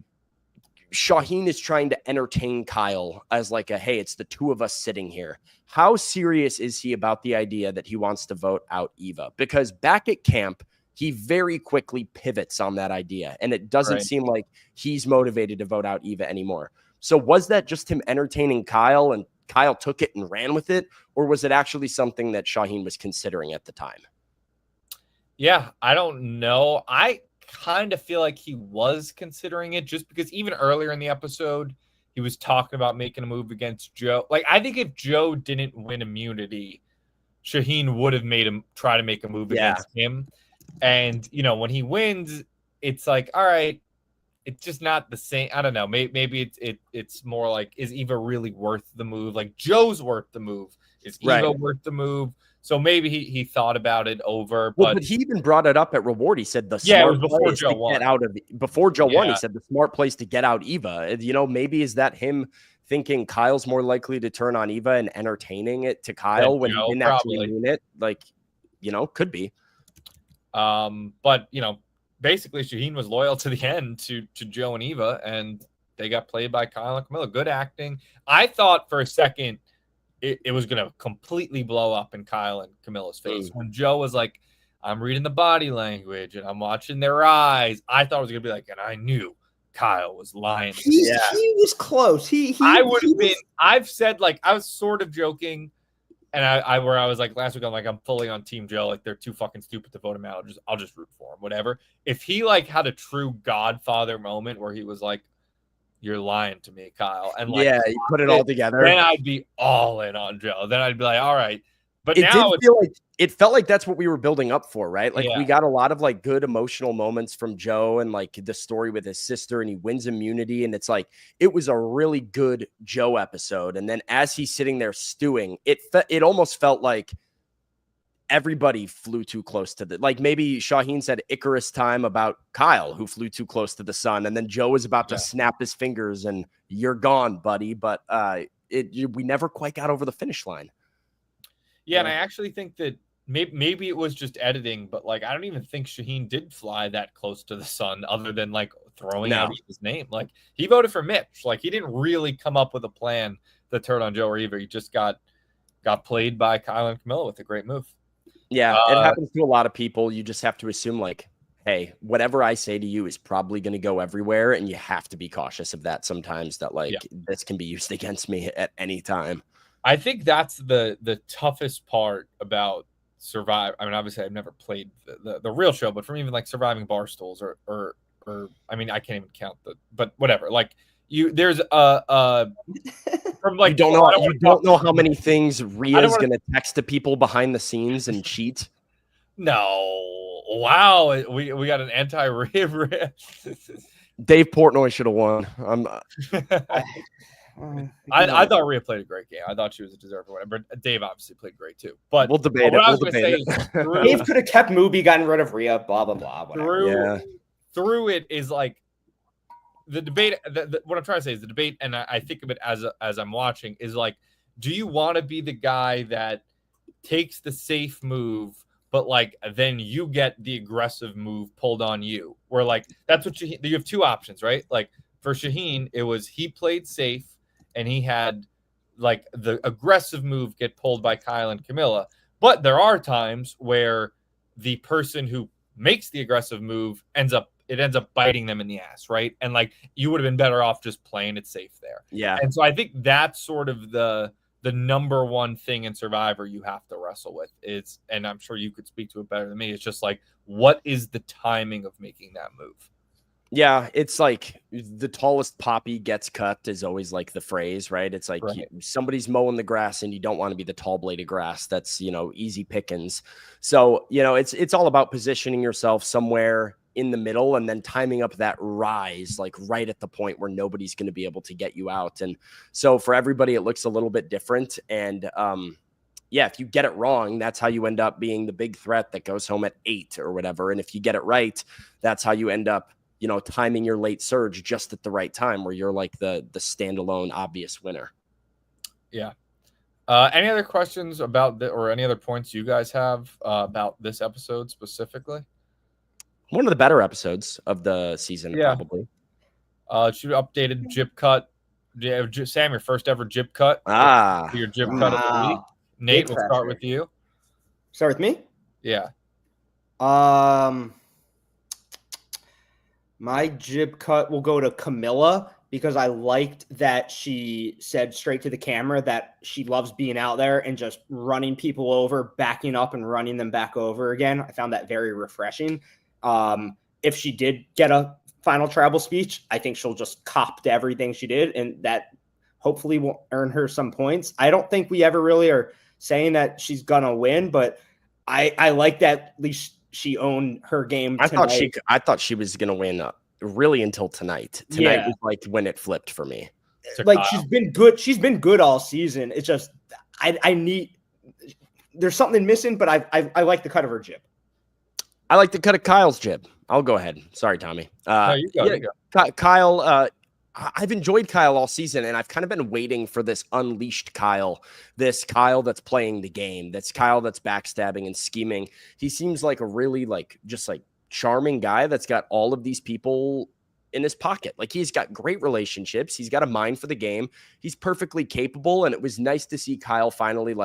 Shaheen is trying to entertain Kyle as like hey, it's the two of us sitting here. How serious is he about the idea that he wants to vote out Eva? Because back at camp, he very quickly pivots on that idea. And it doesn't seem like he's motivated to vote out Eva anymore. So was that just him entertaining Kyle and Kyle took it and ran with it? Or was it actually something that Shaheen was considering at the time? Yeah, I don't know. I kind of feel like he was considering it just because even earlier in the episode, he was talking about making a move against Joe. Like, I think if Joe didn't win immunity, Shaheen would have made him try to make a move against him. And, when he wins, it's like, all right, it's just not the same. I don't know. Maybe it's more like, is Eva really worth the move? Like, Joe's worth the move. Is Eva worth the move? So maybe he thought about it over. But he even brought it up at reward. He said the smart it was before Joe won. Before Joe won, he said the smart place to get out Eva. Maybe is that him thinking Kyle's more likely to turn on Eva and entertaining it to Kyle when he didn't actually mean it? Like, could be. But basically Shaheen was loyal to the end to Joe and Eva, and they got played by Kyle and Camilla. Good acting. I thought for a second it was going to completely blow up in Kyle and Camilla's face. When Joe was like, I'm reading the body language and I'm watching their eyes, I thought it was going to be like, and I knew Kyle was lying. He was close. I would have been, I've said, like, I was sort of joking. And I was like last week, I'm like, I'm fully on Team Joe. Like, they're too fucking stupid to vote him out. I'll just root for him, whatever. If he like had a true Godfather moment where he was like, you're lying to me, Kyle. And like, you put it all together. Then I'd be all in on Joe. Then I'd be like, all right. But it felt like that's what we were building up for, right? Like we got a lot of like good emotional moments from Joe and like the story with his sister, and he wins immunity. And it's like, it was a really good Joe episode. And then as he's sitting there stewing, it almost felt like everybody flew too close to the, like maybe Shaheen said Icarus time about Kyle, who flew too close to the sun. And then Joe was about to snap his fingers and you're gone, buddy. But we never quite got over the finish line. Yeah. And I actually think that maybe it was just editing, but like, I don't even think Shaheen did fly that close to the sun other than like throwing out his name. Like he voted for Mitch. Like he didn't really come up with a plan to turn on Joe or Eva. He just got played by Kyle and Camilla with a great move. Yeah, it happens to a lot of people. You just have to assume like, hey, whatever I say to you is probably going to go everywhere. And you have to be cautious of that sometimes, that like this can be used against me at any time. I think that's the toughest part about Survive. I mean, obviously I've never played the real show, but from even like Surviving Barstools or I mean, I can't even count but whatever. Like there's from like you don't know how many things Rhea's going to text to people behind the scenes and cheat. No, wow, we got an anti-Rhea. Dave Portnoy should have won. I thought Rhea played a great game. I thought she was a deserving winner, but Dave obviously played great too. But we'll debate it. Dave could have kept Mubi, gotten rid of Rhea, blah blah blah. Whatever. Through it is like the debate. What I'm trying to say is the debate, and I think of it as I'm watching is like, do you want to be the guy that takes the safe move, but like then you get the aggressive move pulled on you? Where like that's what you have two options, right? Like for Shaheen, it was he played safe. And he had like the aggressive move get pulled by Kyle and Camilla. But there are times where the person who makes the aggressive move ends up biting them in the ass, right? And like you would have been better off just playing it safe there. Yeah. And so I think that's sort of the number one thing in Survivor you have to wrestle with is, and I'm sure you could speak to it better than me, it's just like, what is the timing of making that move? Yeah, it's like the tallest poppy gets cut is always like the phrase, right? It's like somebody's mowing the grass and you don't want to be the tall blade of grass. That's, easy pickings. So, it's all about positioning yourself somewhere in the middle and then timing up that rise, like right at the point where nobody's going to be able to get you out. And so for everybody, it looks a little bit different. And, if you get it wrong, that's how you end up being the big threat that goes home at 8 or whatever. And if you get it right, that's how you end up timing your late surge just at the right time where you're like the standalone obvious winner. Yeah. Any other questions about or any other points you guys have about this episode specifically? One of the better episodes of the season, probably. She updated jib cut. Sam, your first ever jib cut. Your jib cut of the week. Nate, we'll start with you. Start with me? Yeah. My jib cut will go to Camilla because I liked that she said straight to the camera that she loves being out there and just running people over, backing up and running them back over again. I found that very refreshing. If she did get a final tribal speech, I think she'll just cop to everything she did, and that hopefully will earn her some points. I don't think we ever really are saying that she's going to win, but I like that at least she owned her game tonight. I thought she was going to win really until tonight. Tonight was like when it flipped for me. Like she's been good. She's been good all season. It's just there's something missing, but I like the cut of her jib. I like the cut of Kyle's jib. I'll go ahead. Sorry, Tommy. No, you go. Kyle, I've enjoyed Kyle all season, and I've kind of been waiting for this unleashed Kyle, this Kyle that's playing the game, that's Kyle that's backstabbing and scheming. He seems like a really just charming guy that's got all of these people in his pocket. Like he's got great relationships. He's got a mind for the game. He's perfectly capable. And it was nice to see Kyle finally,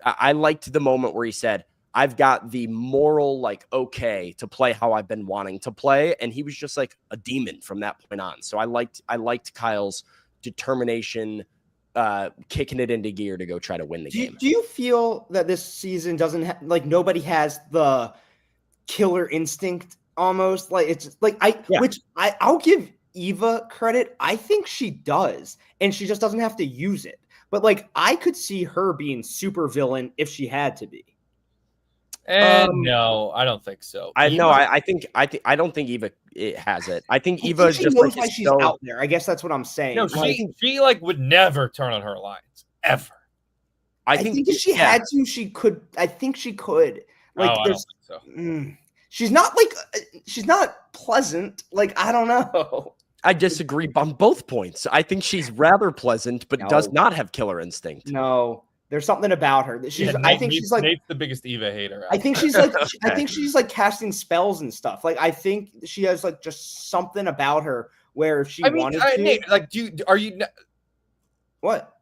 I liked the moment where he said, I've got the moral, okay to play how I've been wanting to play. And he was just like a demon from that point on. So I liked Kyle's determination, kicking it into gear to go try to win the game. Do you feel that this season doesn't have, nobody has the killer instinct almost? I'll give Eva credit. I think she does. And she just doesn't have to use it. But I could see her being super villain if she had to be. No, I don't think so. I don't think Eva has it. I think Eva is just knows why she's out there. I guess that's what I'm saying. No, she would never turn on her alliance ever. I think if she had to, she could. I think she could. Like, I don't think so. She's not pleasant. Like, I don't know. I disagree on both points. I think she's rather pleasant, but does not have killer instinct. No, there's something about her that she's. I think she's like Nate's the biggest Eva hater. I think she's like. I think she's like casting spells and stuff. Like, I think she has like just something about her where if she wanted to. Nate, like, are you? What?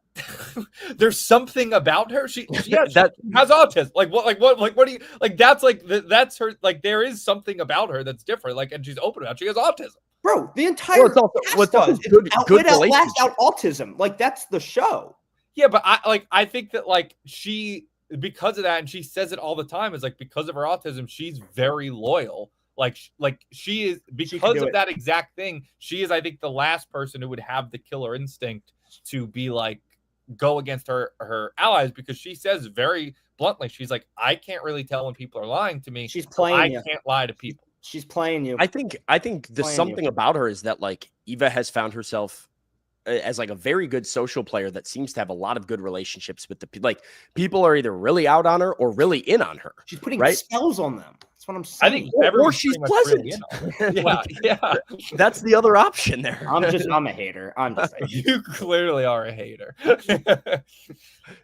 There's something about her. She has autism. Like what do you like? That's her. Like, there is something about her that's different. Like, and she's open about it. She has autism. Bro, the entire cast does. Good Outlast Out Autism. Like, that's the show. Yeah, but I think that like she, because of that, and she says it all the time, is like because of her autism, she's very loyal. Like she is, because of that exact thing. She is, I think, the last person who would have the killer instinct to be like go against her allies, because she says very bluntly, she's like, I can't really tell when people are lying to me. She's playing. I can't lie to people. She's playing you. I think the something about her is that like Eva has found herself as like a very good social player that seems to have a lot of good relationships with people are either really out on her or really in on her. She's putting spells on them. That's what I'm saying. I think or she's pleasant. Really yeah. That's the other option there. I'm a hater. I'm just a hater. You clearly are a hater.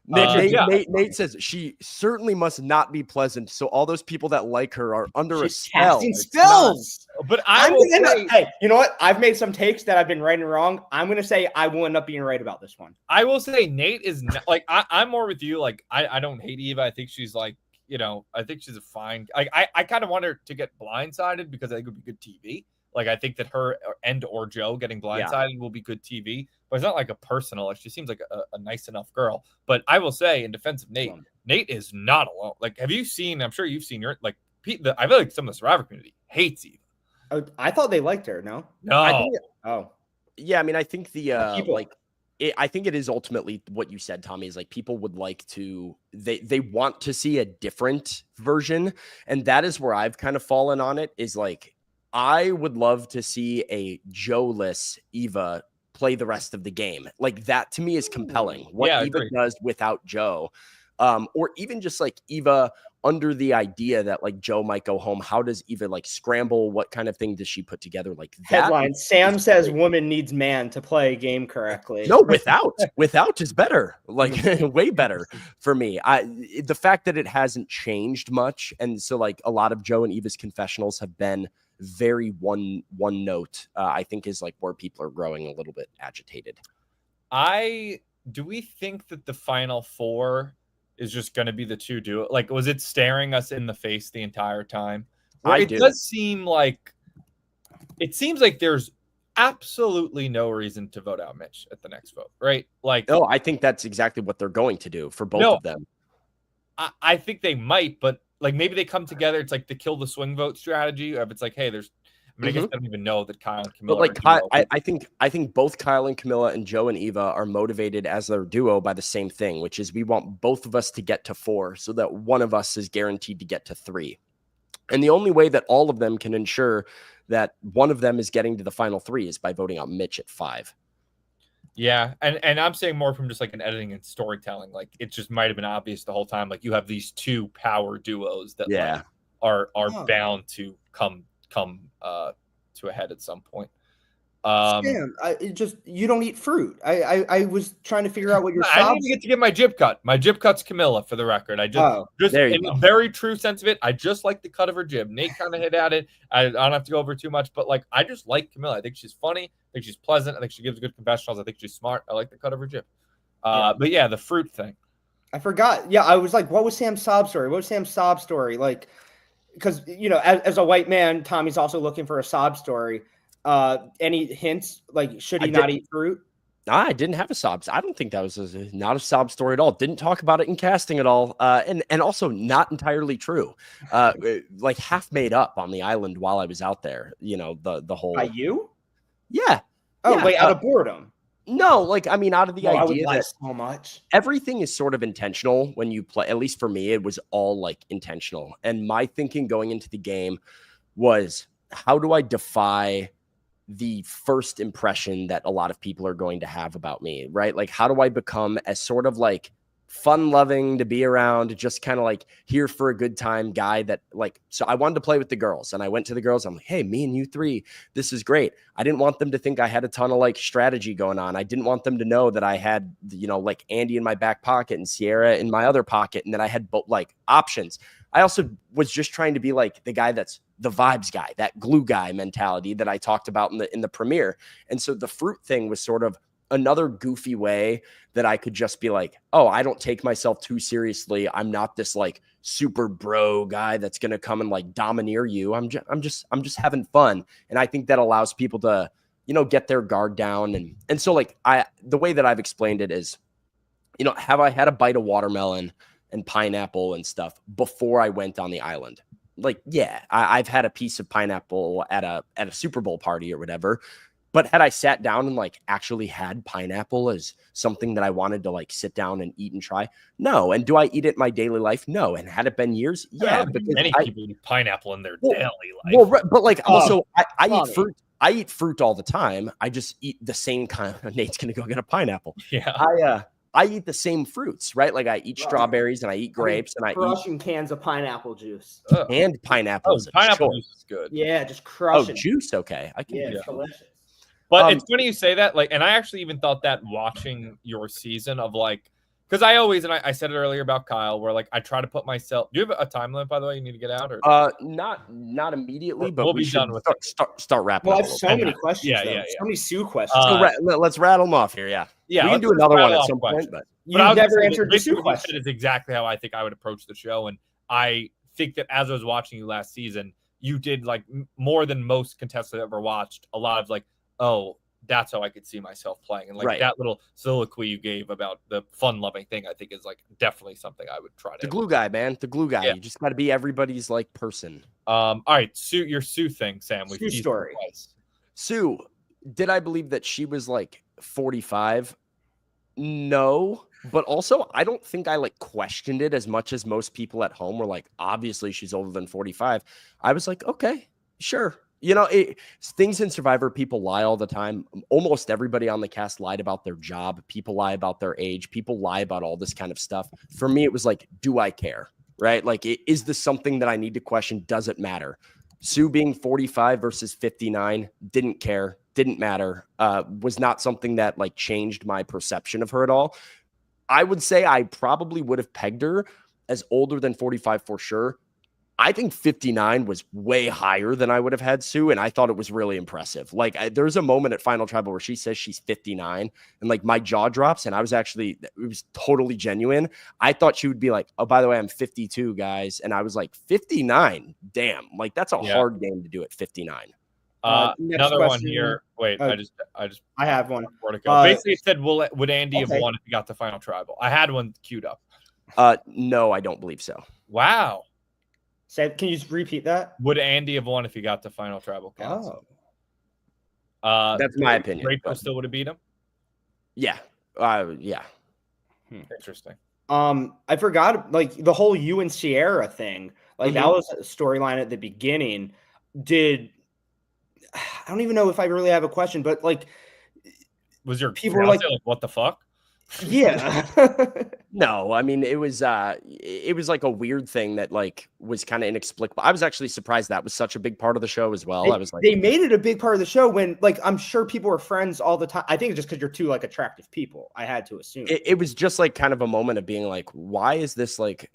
Nate says she certainly must not be pleasant. So all those people that like her are under a spell. Casting spells. But hey, you know what? I've made some takes that I've been right and wrong. I'm going to say I will end up being right about this one. I will say Nate is not, like, I'm more with you. Like, I don't hate Eva. I think she's like, I think she's a fine. I kind of want her to get blindsided because I think it would be good TV. Like, I think that her or Joe getting blindsided will be good TV. But it's not like a personal. Like, she seems like a nice enough girl. But I will say, in defense of Nate, Nate is not alone. Like, have you seen? I'm sure you've seen I feel like some of the Survivor community hates Eva. I thought they liked her. No. Yeah. I mean, I think I think it is ultimately what you said, Tommy, is like people would like to, they want to see a different version. And that is where I've kind of fallen on it, is like, I would love to see a Joe-less Eva play the rest of the game. Like, that to me is compelling. What Eva does without Joe, or even just like Eva under the idea that like Joe might go home. How does Eva like scramble? What kind of thing does she put together? Like that. Headline: Sam says woman needs man to play a game correctly. No, without is better. Like way better for me. The fact that it hasn't changed much, and so like a lot of Joe and Eva's confessionals have been very one note. I think is like where people are growing a little bit agitated. Do we think that the final four is just going to be the two duo? Like, was it staring us in the face the entire time? Does seem like it seems like there's absolutely no reason to vote out Mitch at the next vote, right? Like, no, I think that's exactly what they're going to do for both of them. I think they might, but like maybe they come together. It's like the kill the swing vote strategy. If it's like, hey, I guess I don't even know that Kyle and Camilla. But like, I think both Kyle and Camilla and Joe and Eva are motivated as their duo by the same thing, which is we want both of us to get to 4 so that one of us is guaranteed to get to 3. And the only way that all of them can ensure that one of them is getting to the final 3 is by voting out Mitch at 5. Yeah, and I'm saying more from just like an editing and storytelling. Like, it just might have been obvious the whole time. Like, you have these two power duos that are bound to come to a head at some point. Sam, you don't eat fruit. I was trying to figure out what your. I didn't get to get my jib cut. My jib cut's Camilla, for the record. I just in a very true sense of it, I just like the cut of her jib. Nate kind of hit at it. I don't have to go over too much, but like, I just like Camilla. I think she's funny. I think she's pleasant. I think she gives good confessionals. I think she's smart. I like the cut of her jib. But yeah, the fruit thing. I forgot. Yeah, I was like, what was Sam's sob story? Like, because as a white man, Tommy's also looking for a sob story. Any hints? Like, should he not eat fruit? I didn't have a sob. I don't think that was not a sob story at all. Didn't talk about it in casting at all. And also not entirely true. Like half made up on the island while I was out there. The whole. By you? Yeah. Oh, wait, out of boredom. No, like, I mean, out of the idea that so much. Everything is sort of intentional when you play. At least for me, it was all like intentional. And my thinking going into the game was, how do I defy the first impression that a lot of people are going to have about me, right? Like, how do I become as sort of like fun loving to be around, just kind of like here for a good time guy that like, so I wanted to play with the girls and I went to the girls. I'm like, hey, me and you three, this is great. I didn't want them to think I had a ton of like strategy going on. I didn't want them to know that I had, like Andy in my back pocket and Sierra in my other pocket and that I had both like options. I also was just trying to be like the guy that's the vibes guy, that glue guy mentality that I talked about in the premiere. And so the fruit thing was sort of another goofy way that I could just be like, oh, I don't take myself too seriously. I'm not this like super bro guy that's going to come and like domineer you. I'm just having fun. And I think that allows people to, get their guard down. And so like the way that I've explained it is, have I had a bite of watermelon and pineapple and stuff before I went on the island? Like, yeah, I've had a piece of pineapple at a Super Bowl party or whatever. But had I sat down and like actually had pineapple as something that I wanted to like sit down and eat and try? No. And do I eat it in my daily life? No. And had it been years? Yeah. Because many people eat pineapple in their daily life. Well, but like also I eat fruit. I eat fruit all the time. I just eat the same kind of, Nate's going to go get a pineapple. Yeah. I eat the same fruits, right? Like I eat strawberries and I eat grapes and I crushing cans of pineapple juice. And pineapple. Pineapple juice is good. Yeah, just crushing. Oh, juice. Okay. I can. Yeah, it's delicious. But it's funny you say that, like, and I actually even thought that watching your season of like, because I always, and I said it earlier about Kyle, where like I try to put myself. Do you have a time limit, by the way? You need to get out, or not immediately, but we'll be done with start wrapping. Well, I have so many questions. Yeah. So many Sue questions. Let's rattle them off here. Yeah, we can do another one at some point. But you never answered the Sue question. Is exactly how I think I would approach the show, and I think that as I was watching you last season, you did like more than most contestants I've ever watched. A lot of like, oh, that's how I could see myself playing. And like that little soliloquy you gave about the fun loving thing, I think is like definitely something I would try to. The glue guy, man. The glue guy. Yeah. You just got to be everybody's like person. All right. Your Sue thing, Sam. Sue story. Sue, did I believe that she was like 45? No. But also, I don't think I like questioned it as much as most people at home were like, obviously she's older than 45. I was like, okay, sure. Things in Survivor, people lie all the time. Almost everybody on the cast lied about their job. People lie about their age. People lie about all this kind of stuff. For me, it was like, do I care? Right? Like, is this something that I need to question? Does it matter? Sue being 45 versus 59, didn't care, didn't matter, was not something that like changed my perception of her at all. I would say I probably would have pegged her as older than 45 for sure. I think 59 was way higher than I would have had Sue, and I thought it was really impressive. Like, there's a moment at Final Tribal where she says she's 59, and like my jaw drops, and it was totally genuine. I thought she would be like, oh, by the way, I'm 52, guys. And I was like, 59? Damn. Like, that's a hard game to do at 59. Another question. One here. Wait, I have one. Basically, it said, would Andy have won if he got to Final Tribal? I had one queued up. No, I don't believe so. Wow. Can you repeat that? Would Andy have won if he got to Final Tribal Council? That's my opinion. Rachel still would have beat him? Yeah. Yeah. Interesting. I forgot like the whole you and Sierra thing. Like that was a storyline at the beginning. I don't even know if I really have a question, but like was your people were like what the fuck? Yeah. No, I mean it was like a weird thing that like was kind of inexplicable. I was actually surprised that was such a big part of the show as well. I was like, they made it a big part of the show when like I'm sure people were friends all the time. I think it's just because you're two like attractive people. I had to assume it was just like kind of a moment of being like, why is this like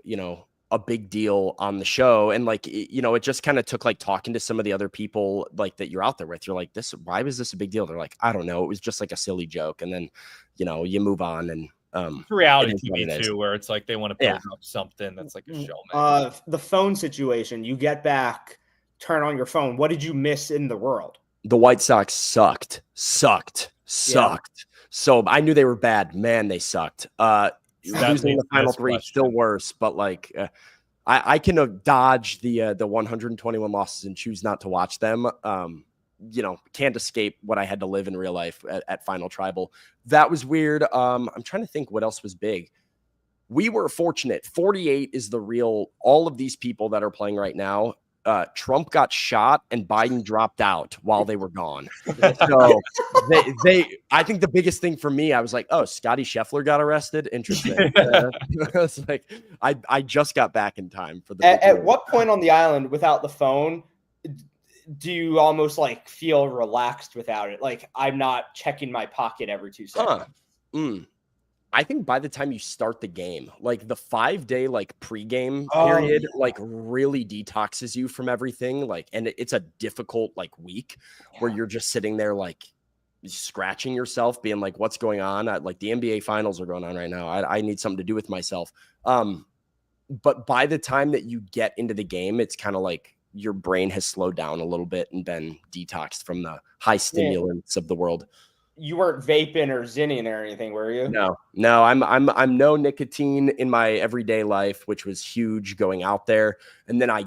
a big deal on the show? And like it just kind of took like talking to some of the other people like that you're out there with. You're like, why was this a big deal? They're like, I don't know. It was just like a silly joke, and then you move on and. Reality TV too, where it's like they want to build up something that's like a show. The phone situation, you get back, turn on your phone. What did you miss in the world? The White Sox sucked. Yeah. So I knew they were bad. Man, they sucked. Losing the final three, still worse. But like, I can dodge the 121 losses and choose not to watch them. Can't escape what I had to live in real life at Final Tribal. That was weird. I'm trying to think what else was big. We were fortunate. 48 is the real, all of these people that are playing right now Trump got shot and Biden dropped out while they were gone. So I think the biggest thing for me, I was like, oh, Scotty Scheffler got arrested. Interesting. It's like, I just got back in time for the. At what point on the island without the phone do you almost like feel relaxed without it? Like, I'm not checking my pocket every 2 seconds. I think by the time you start the game, like the 5-day like pregame period, like really detoxes you from everything. Like, and it's a difficult like week where you're just sitting there like scratching yourself, being like, "What's going on?" Like the NBA finals are going on right now. I need something to do with myself. But by the time that you get into the game, it's kind of like your brain has slowed down a little bit and been detoxed from the high stimulants of the world. You weren't vaping or zinning or anything, were you? No, I'm no nicotine in my everyday life, which was huge going out there. And then I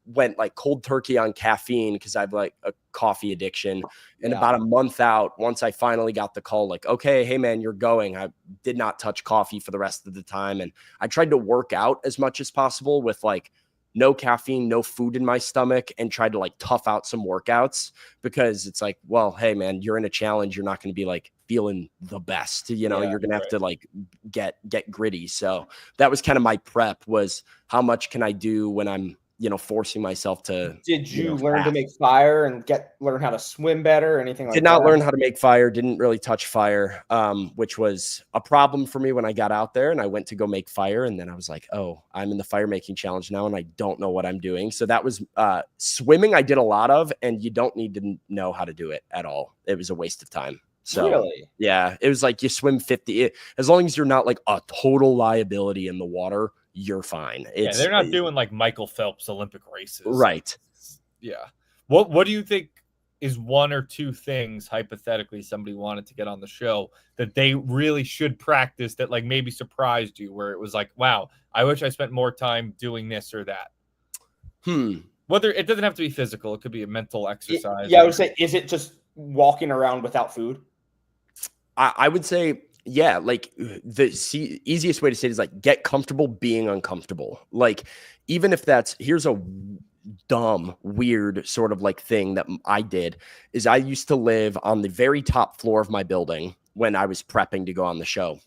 went like cold turkey on caffeine because I've like a coffee addiction. And about a month out, once I finally got the call, like, okay, hey man, you're going. I did not touch coffee for the rest of the time. And I tried to work out as much as possible with like no caffeine, no food in my stomach, and tried to like tough out some workouts because it's like, well, hey man, you're in a challenge. You're not going to be like feeling the best, you know, you're going to have to like get gritty. So that was kind of my prep, was how much can I do when I'm, you know, forcing myself to. Did you learn to make fire and learn how to swim better or anything like that? Did not learn how to make fire. Didn't really touch fire, which was a problem for me when I got out there and I went to go make fire. And then I was like, oh, I'm in the fire making challenge now and I don't know what I'm doing. So that was swimming. I did a lot of, and you don't need to know how to do it at all. It was a waste of time. So really? Yeah, it was like you swim 50. As long as you're not like a total liability in the water, you're fine. They're not doing like Michael Phelps Olympic races. Right. Yeah. What do you think is one or two things, hypothetically, somebody wanted to get on the show that they really should practice that like maybe surprised you, where it was like, wow, I wish I spent more time doing this or that? Whether it doesn't have to be physical, it could be a mental exercise. Yeah, I would say, is it just walking around without food? I would say, yeah, like the easiest way to say it is like get comfortable being uncomfortable. Like, even if here's a dumb, weird sort of like thing that I did, is I used to live on the very top floor of my building when I was prepping to go on the show.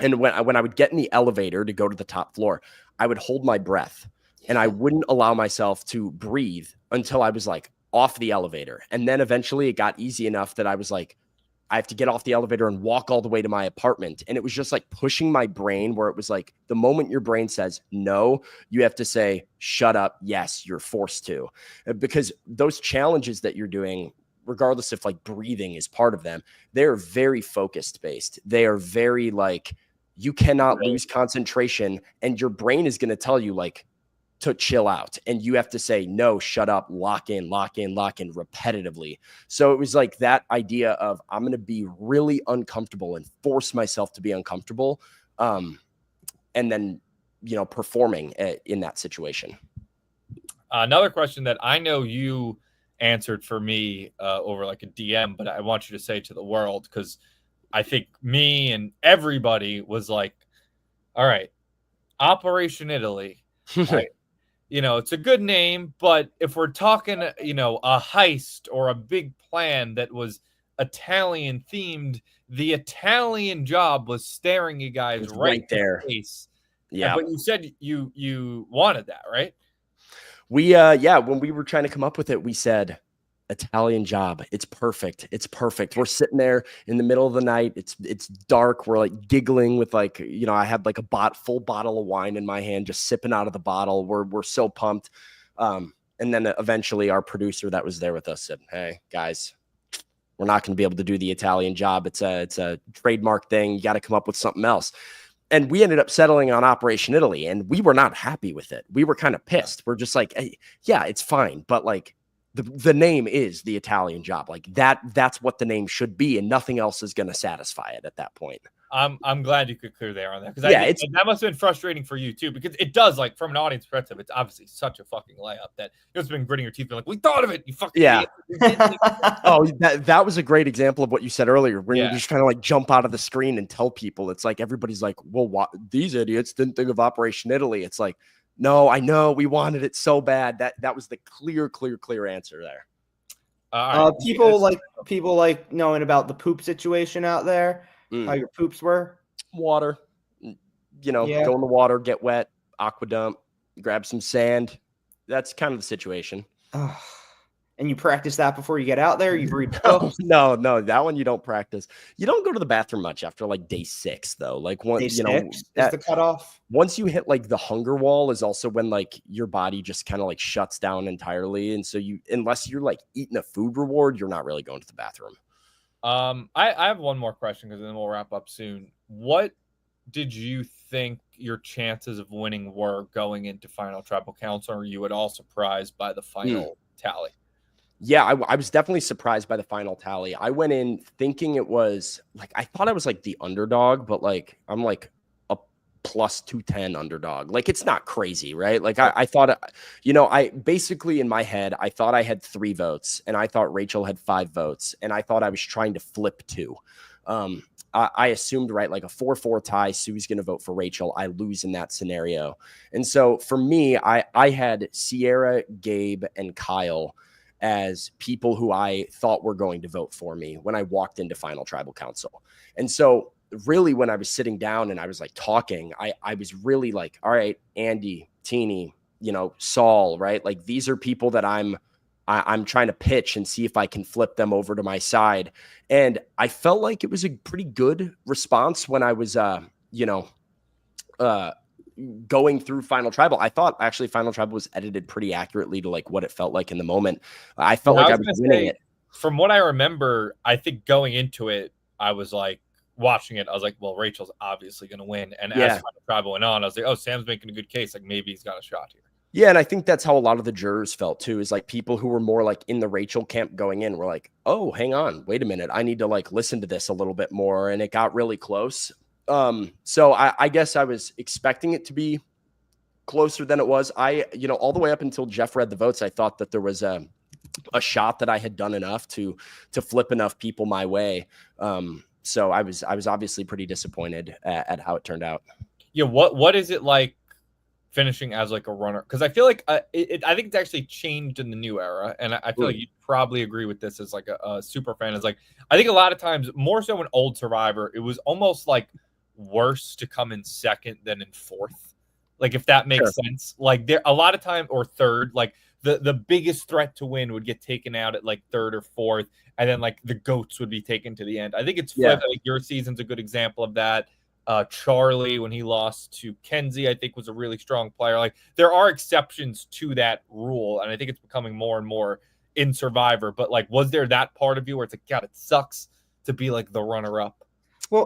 And when I would get in the elevator to go to the top floor, I would hold my breath and I wouldn't allow myself to breathe until I was like off the elevator. And then eventually it got easy enough that I was like, I have to get off the elevator and walk all the way to my apartment. And it was just like pushing my brain, where it was like the moment your brain says no, you have to say, shut up. Yes, you're forced to. Because those challenges that you're doing, regardless if like breathing is part of them, they're very focused based. They are very like, you cannot lose concentration, and your brain is going to tell you like to chill out, and you have to say no, shut up, lock in repetitively. So it was like that idea of, I'm going to be really uncomfortable and force myself to be uncomfortable, and then, you know, performing in that situation. Another question that I know you answered for me over like a DM, but I want you to say to the world, because I think me and everybody was like, all right, Operation Italy, right? You know, it's a good name, but if we're talking, you know, a heist or a big plan that was Italian themed, the Italian Job was staring you guys right there. In the face. Yeah. But you said you wanted that, right? We when we were trying to come up with it, we said Italian Job. It's perfect. It's perfect. We're sitting there in the middle of the night. It's dark. We're like giggling with like, you know, I had like a full bottle of wine in my hand, just sipping out of the bottle. We're so pumped. And then eventually our producer that was there with us said, hey guys, we're not going to be able to do the Italian Job. It's a trademark thing. You got to come up with something else. And we ended up settling on Operation Italy, and we were not happy with it. We were kind of pissed. We're just like, hey, yeah, it's fine. But like, the name is the Italian Job. Like that's what the name should be, and nothing else is going to satisfy it at that point. I'm glad you could clear there on that, because that must have been frustrating for you too, because it does, like, from an audience perspective, it's obviously such a fucking layup that you've just been gritting your teeth, being like, we thought of it, you fucking idiot. Oh, that was a great example of what you said earlier, where you're just trying to like jump out of the screen and tell people. It's like everybody's like, well, these idiots didn't think of Operation Italy. It's like, No, I know we wanted it so bad. That was the clear answer there. All right. People like knowing about the poop situation out there, how your poops were. Water, go in the water, get wet, aqua dump, grab some sand. That's kind of the situation. And you practice that before you get out there? You've read books? No, that one you don't practice. You don't go to the bathroom much after like day 6, though. Like day 6 is the cutoff. Once you hit like the hunger wall is also when like your body just kind of like shuts down entirely. And so unless you're like eating a food reward, you're not really going to the bathroom. I have one more question because then we'll wrap up soon. What did you think your chances of winning were going into Final Tribal Council? Or were you at all surprised by the final tally? Yeah, I was definitely surprised by the final tally. I went in thinking it was like, I thought I was like the underdog, but like I'm like a plus 210 underdog. Like it's not crazy, right? Like I thought, I basically in my head, I thought I had 3 votes and I thought Rachel had 5 votes and I thought I was trying to flip 2. I assumed, right, like a 4-4 tie, Sue's going to vote for Rachel. I lose in that scenario. And so for me, I had Sierra, Gabe, and Kyle as people who I thought were going to vote for me when I walked into Final Tribal Council. And so really when I was sitting down and I was like talking, I was really like, all right, Andy, Teeny, Saul, right? Like these are people that I'm trying to pitch and see if I can flip them over to my side. And I felt like it was a pretty good response when I was, going through Final Tribal. I thought actually Final Tribal was edited pretty accurately to like what it felt like in the moment. I felt like I was winning it. From what I remember, I think going into it, I was like watching it. I was like, well, Rachel's obviously going to win. And as Final Tribal went on, I was like, oh, Sam's making a good case. Like maybe he's got a shot here. Yeah, and I think that's how a lot of the jurors felt too, is like people who were more like in the Rachel camp going in were like, oh, hang on, wait a minute. I need to like listen to this a little bit more. And it got really close. So I guess I was expecting it to be closer than it was. All the way up until Jeff read the votes, I thought that there was a shot that I had done enough to flip enough people my way. So I was obviously pretty disappointed at how it turned out. Yeah. What is it like finishing as like a runner? Because I feel like I think it's actually changed in the new era, and I feel like you'd probably agree with this as like a super fan. Is like I think a lot of times, more so in old Survivor, it was almost like worse to come in second than in fourth, like if that makes sense. Like there a lot of time, or third, like the biggest threat to win would get taken out at like third or fourth, and then like the goats would be taken to the end. I think it's flipped. I think your season's a good example of that. Charlie, when he lost to Kenzie, I think was a really strong player. Like there are exceptions to that rule, and I think it's becoming more and more in Survivor. But like, was there that part of you where it's like, God, it sucks to be like the runner-up? Well,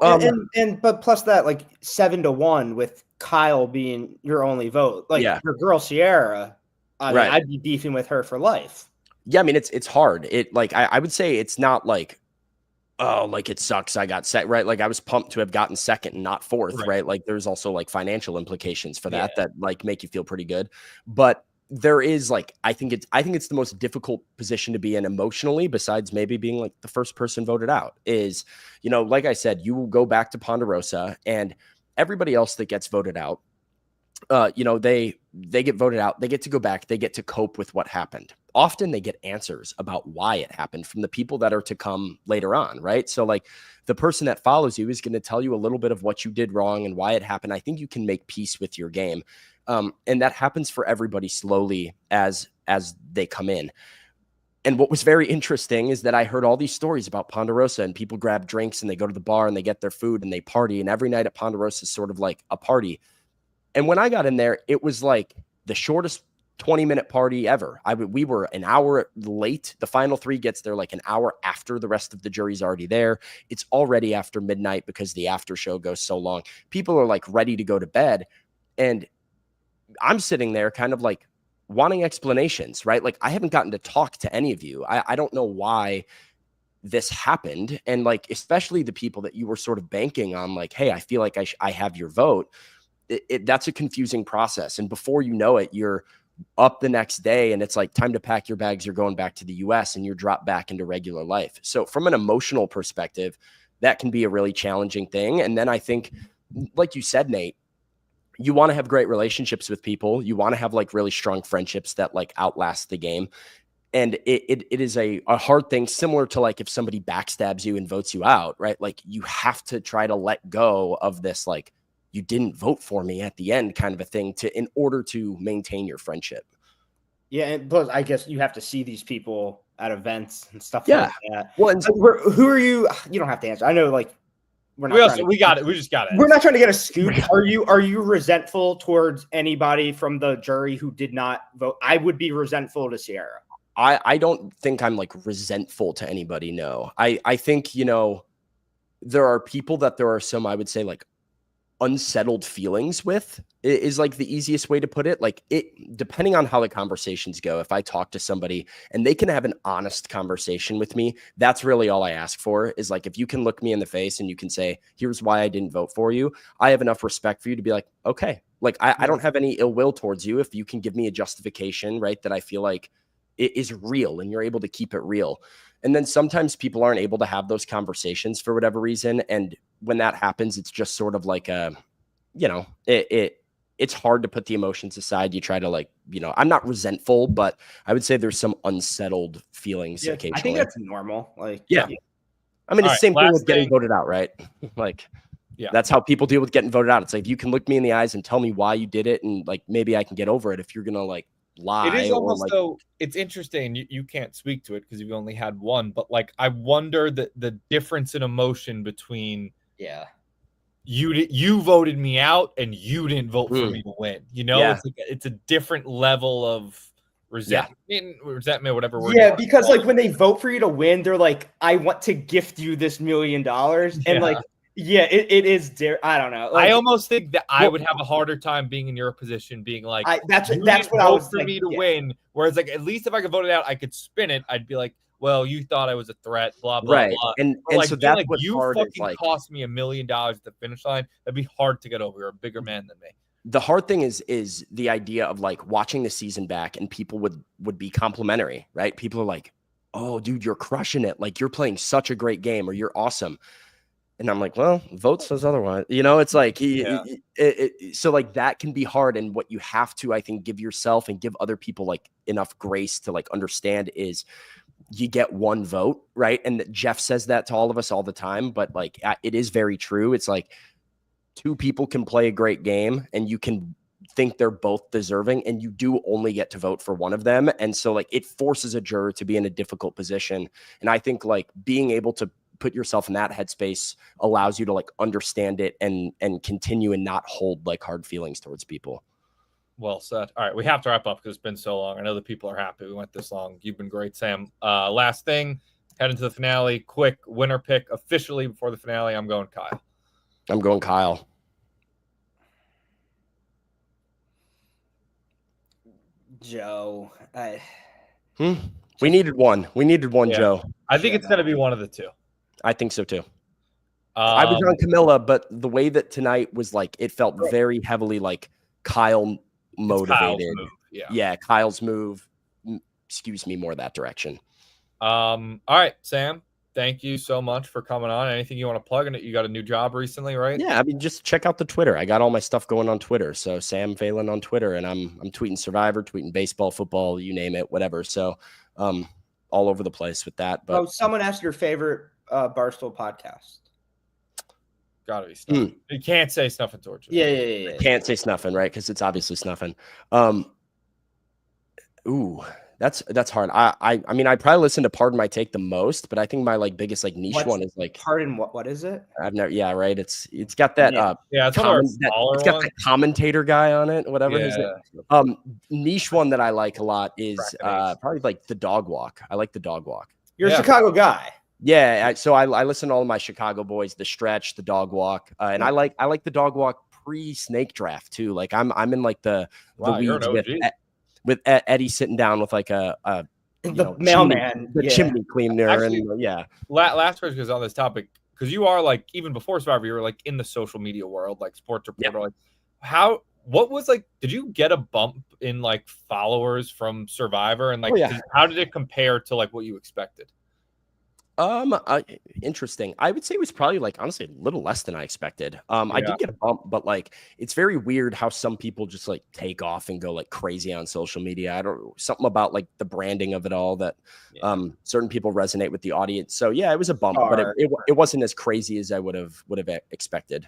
but plus that, like 7-1 with Kyle being your only vote, like your girl Sierra, I mean, I'd be beefing with her for life. Yeah, I mean it's hard. It like I would say it's not like, oh, like it sucks I got set, right? Like I was pumped to have gotten second and not fourth, right? Like there's also like financial implications for that like make you feel pretty good. But there is like I think it's the most difficult position to be in emotionally, besides maybe being like the first person voted out, is, like I said, you will go back to Ponderosa and everybody else that gets voted out, they get voted out, they get to go back, they get to cope with what happened. Often they get answers about why it happened from the people that are to come later on, right? So like the person that follows you is going to tell you a little bit of what you did wrong and why it happened. I think you can make peace with your game. And that happens for everybody slowly as they come in. And what was very interesting is that I heard all these stories about Ponderosa, and people grab drinks and they go to the bar and they get their food and they party. And every night at Ponderosa is sort of like a party. And when I got in there, it was like the shortest 20-minute party ever. We were an hour late. The final 3 gets there like an hour after the rest of the jury's already there. It's already after midnight because the after show goes so long. People are like ready to go to bed. And I'm sitting there kind of like wanting explanations, right? Like I haven't gotten to talk to any of you. I don't know why this happened. And like, especially the people that you were sort of banking on, like, hey, I feel like I have your vote. That's a confusing process. And before you know it, you're up the next day and it's like time to pack your bags. You're going back to the US and you're dropped back into regular life. So from an emotional perspective, that can be a really challenging thing. And then I think, like you said, Nate, you want to have great relationships with people. You want to have like really strong friendships that like outlast the game. And it is a hard thing, similar to like if somebody backstabs you and votes you out, right? Like you have to try to let go of this, like you didn't vote for me at the end kind of a thing in order to maintain your friendship. Yeah, and plus I guess you have to see these people at events and stuff Yeah. like that. Well, and Who are you? You don't have to answer. I know, like we're not. We got it. We just got it. We're not trying to get a scoop. Are you resentful towards anybody from the jury who did not vote? I would be resentful to Sierra. I don't think I'm like resentful to anybody. No, I think, you know, there are people that there are some, I would say, like unsettled feelings with is like the easiest way to put it. Like it, depending on how the conversations go, if I talk to somebody and they can have an honest conversation with me, that's really all I ask for. Is like, if you can look me in the face and you can say, here's why I didn't vote for you, I have enough respect for you to be like, okay, like I don't have any ill will towards you. If you can give me a justification, right, that I feel like it is real and you're able to keep it real. And then sometimes people aren't able to have those conversations for whatever reason. And when that happens, it's just sort of like a, you know, it's hard to put the emotions aside. You try to, like, you know, I'm not resentful, but I would say there's some unsettled feelings occasionally. I think that's normal. Like, yeah. I mean, it's the same thing with getting voted out, right? Like, yeah, that's how people deal with getting voted out. It's like, if you can look me in the eyes and tell me why you did it, and like, maybe I can get over it. If you're going to like lie, it is almost like, though, it's interesting. You can't speak to it because you've only had one, but like, I wonder the difference in emotion between, you voted me out and you didn't vote for me to win. You know, it's like, it's a different level of resentment, whatever word. Yeah, because like when they vote for you to win, they're like, I want to gift you this $1 million. And like, yeah, it is. I don't know. Like, I almost think that I would have a harder time being in your position, being like, that's what I was for me to win. Whereas, like, at least if I could vote it out, I could spin it. I'd be like, well, you thought I was a threat, blah blah blah. And like, so that's like, what's you hard. fucking Like, cost me $1 million at the finish line. That'd be hard to get over. You're a bigger man than me. The hard thing is the idea of like watching the season back, and people would be complimentary, right? People are like, oh, dude, you're crushing it. Like, you're playing such a great game, or you're awesome. And I'm like, well, vote says otherwise. You know, it's like, so like that can be hard. And what you have to, I think, give yourself and give other people like enough grace to like understand is you get one vote, right? And Jeff says that to all of us all the time, but like, it is very true. It's like two people can play a great game and you can think they're both deserving, and you do only get to vote for one of them. And so like it forces a juror to be in a difficult position. And I think like being able to put yourself in that headspace allows you to like understand it and continue and not hold like hard feelings towards people. Well said. All right, we have to wrap up because it's been so long. I know the people are happy we went this long. You've been great, Sam. Last thing, head into the finale. Quick winner pick officially before the finale. I'm going Kyle. I'm going Kyle. Joe. We needed one. Yeah. Joe. I think it's going to be one of the two. I think so too. I was on Camilla, but the way that tonight was like, it felt very heavily like Kyle motivated. Kyle's move skews me more that direction. All right, Sam, thank you so much for coming on. Anything you want to plug in it? You got a new job recently, right? Yeah, I mean, just check out the Twitter. I got all my stuff going on Twitter. So Sam Phalen on Twitter, and I'm tweeting Survivor, tweeting baseball, football, you name it, whatever. So all over the place with that. But someone asked your favorite Barstool podcast. Gotta be Snuffing. You can't say Snuffing Torture. Yeah. Can't say Snuffing, right? Because it's obviously Snuffing. That's hard. I mean, I probably listen to Pardon My Take the most, but I think my like biggest like niche one is like Pardon what is it? I've never right. It's got that it's got that commentator guy on it, whatever his name. Niche one that I like a lot is probably like the dog walk. I like the dog walk. You're a Chicago guy. Yeah, so I listen to all of my Chicago boys, the stretch, the dog walk, and I like the dog walk pre-snake draft too. Like I'm in like the weeds with Eddie sitting down with like the mailman, chimney cleaner. Actually, and last question is on this topic, because you are like, even before Survivor, you were like in the social media world, like sports reporter. Like what was like, did you get a bump in like followers from Survivor, and like how did it compare to like what you expected? Interesting. I would say it was probably like honestly a little less than I expected. I Yeah. did get a bump, but like it's very weird how some people just like take off and go like crazy on social media. I don't something about like the branding of it all that certain people resonate with the audience. So yeah, it was a bump, but it wasn't as crazy as I would have expected.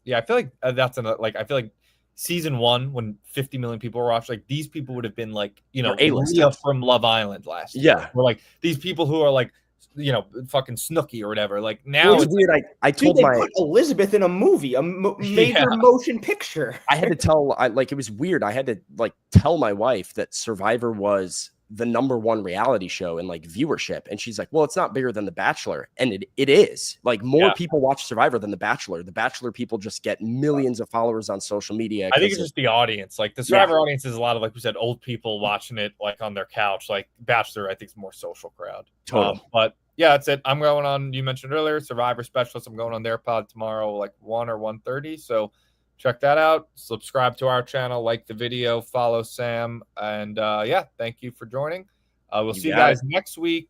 Yeah, I feel like that's like I feel like season 1 when 50 million people were watching, like these people would have been like, you know, Leah from Love Island last year. Yeah. Or like these people who are like, you know, fucking Snooki or whatever. Like now Well, it's weird. like, I told they put Elizabeth in a movie, a major motion picture. I had to tell, it was weird. I had to like tell my wife that Survivor was the #1 reality show in like viewership. And she's like, well, it's not bigger than The Bachelor. And it is. Like more people watch Survivor than The Bachelor. The Bachelor people just get millions of followers on social media. I think it's just the audience. Like the Survivor audience is a lot of, like we said, old people watching it like on their couch. Like Bachelor, I think is more social crowd. Totally. But yeah, that's it. I'm going on, you mentioned earlier, Survivor Specialist. I'm going on their pod tomorrow, like 1 or 1:30. So check that out. Subscribe to our channel, like the video, follow Sam. And yeah, thank you for joining. We'll see you guys next week.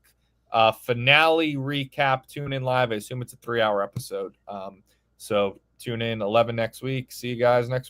Finale recap. Tune in live. I assume it's a 3-hour episode. So tune in 11 next week. See you guys next week.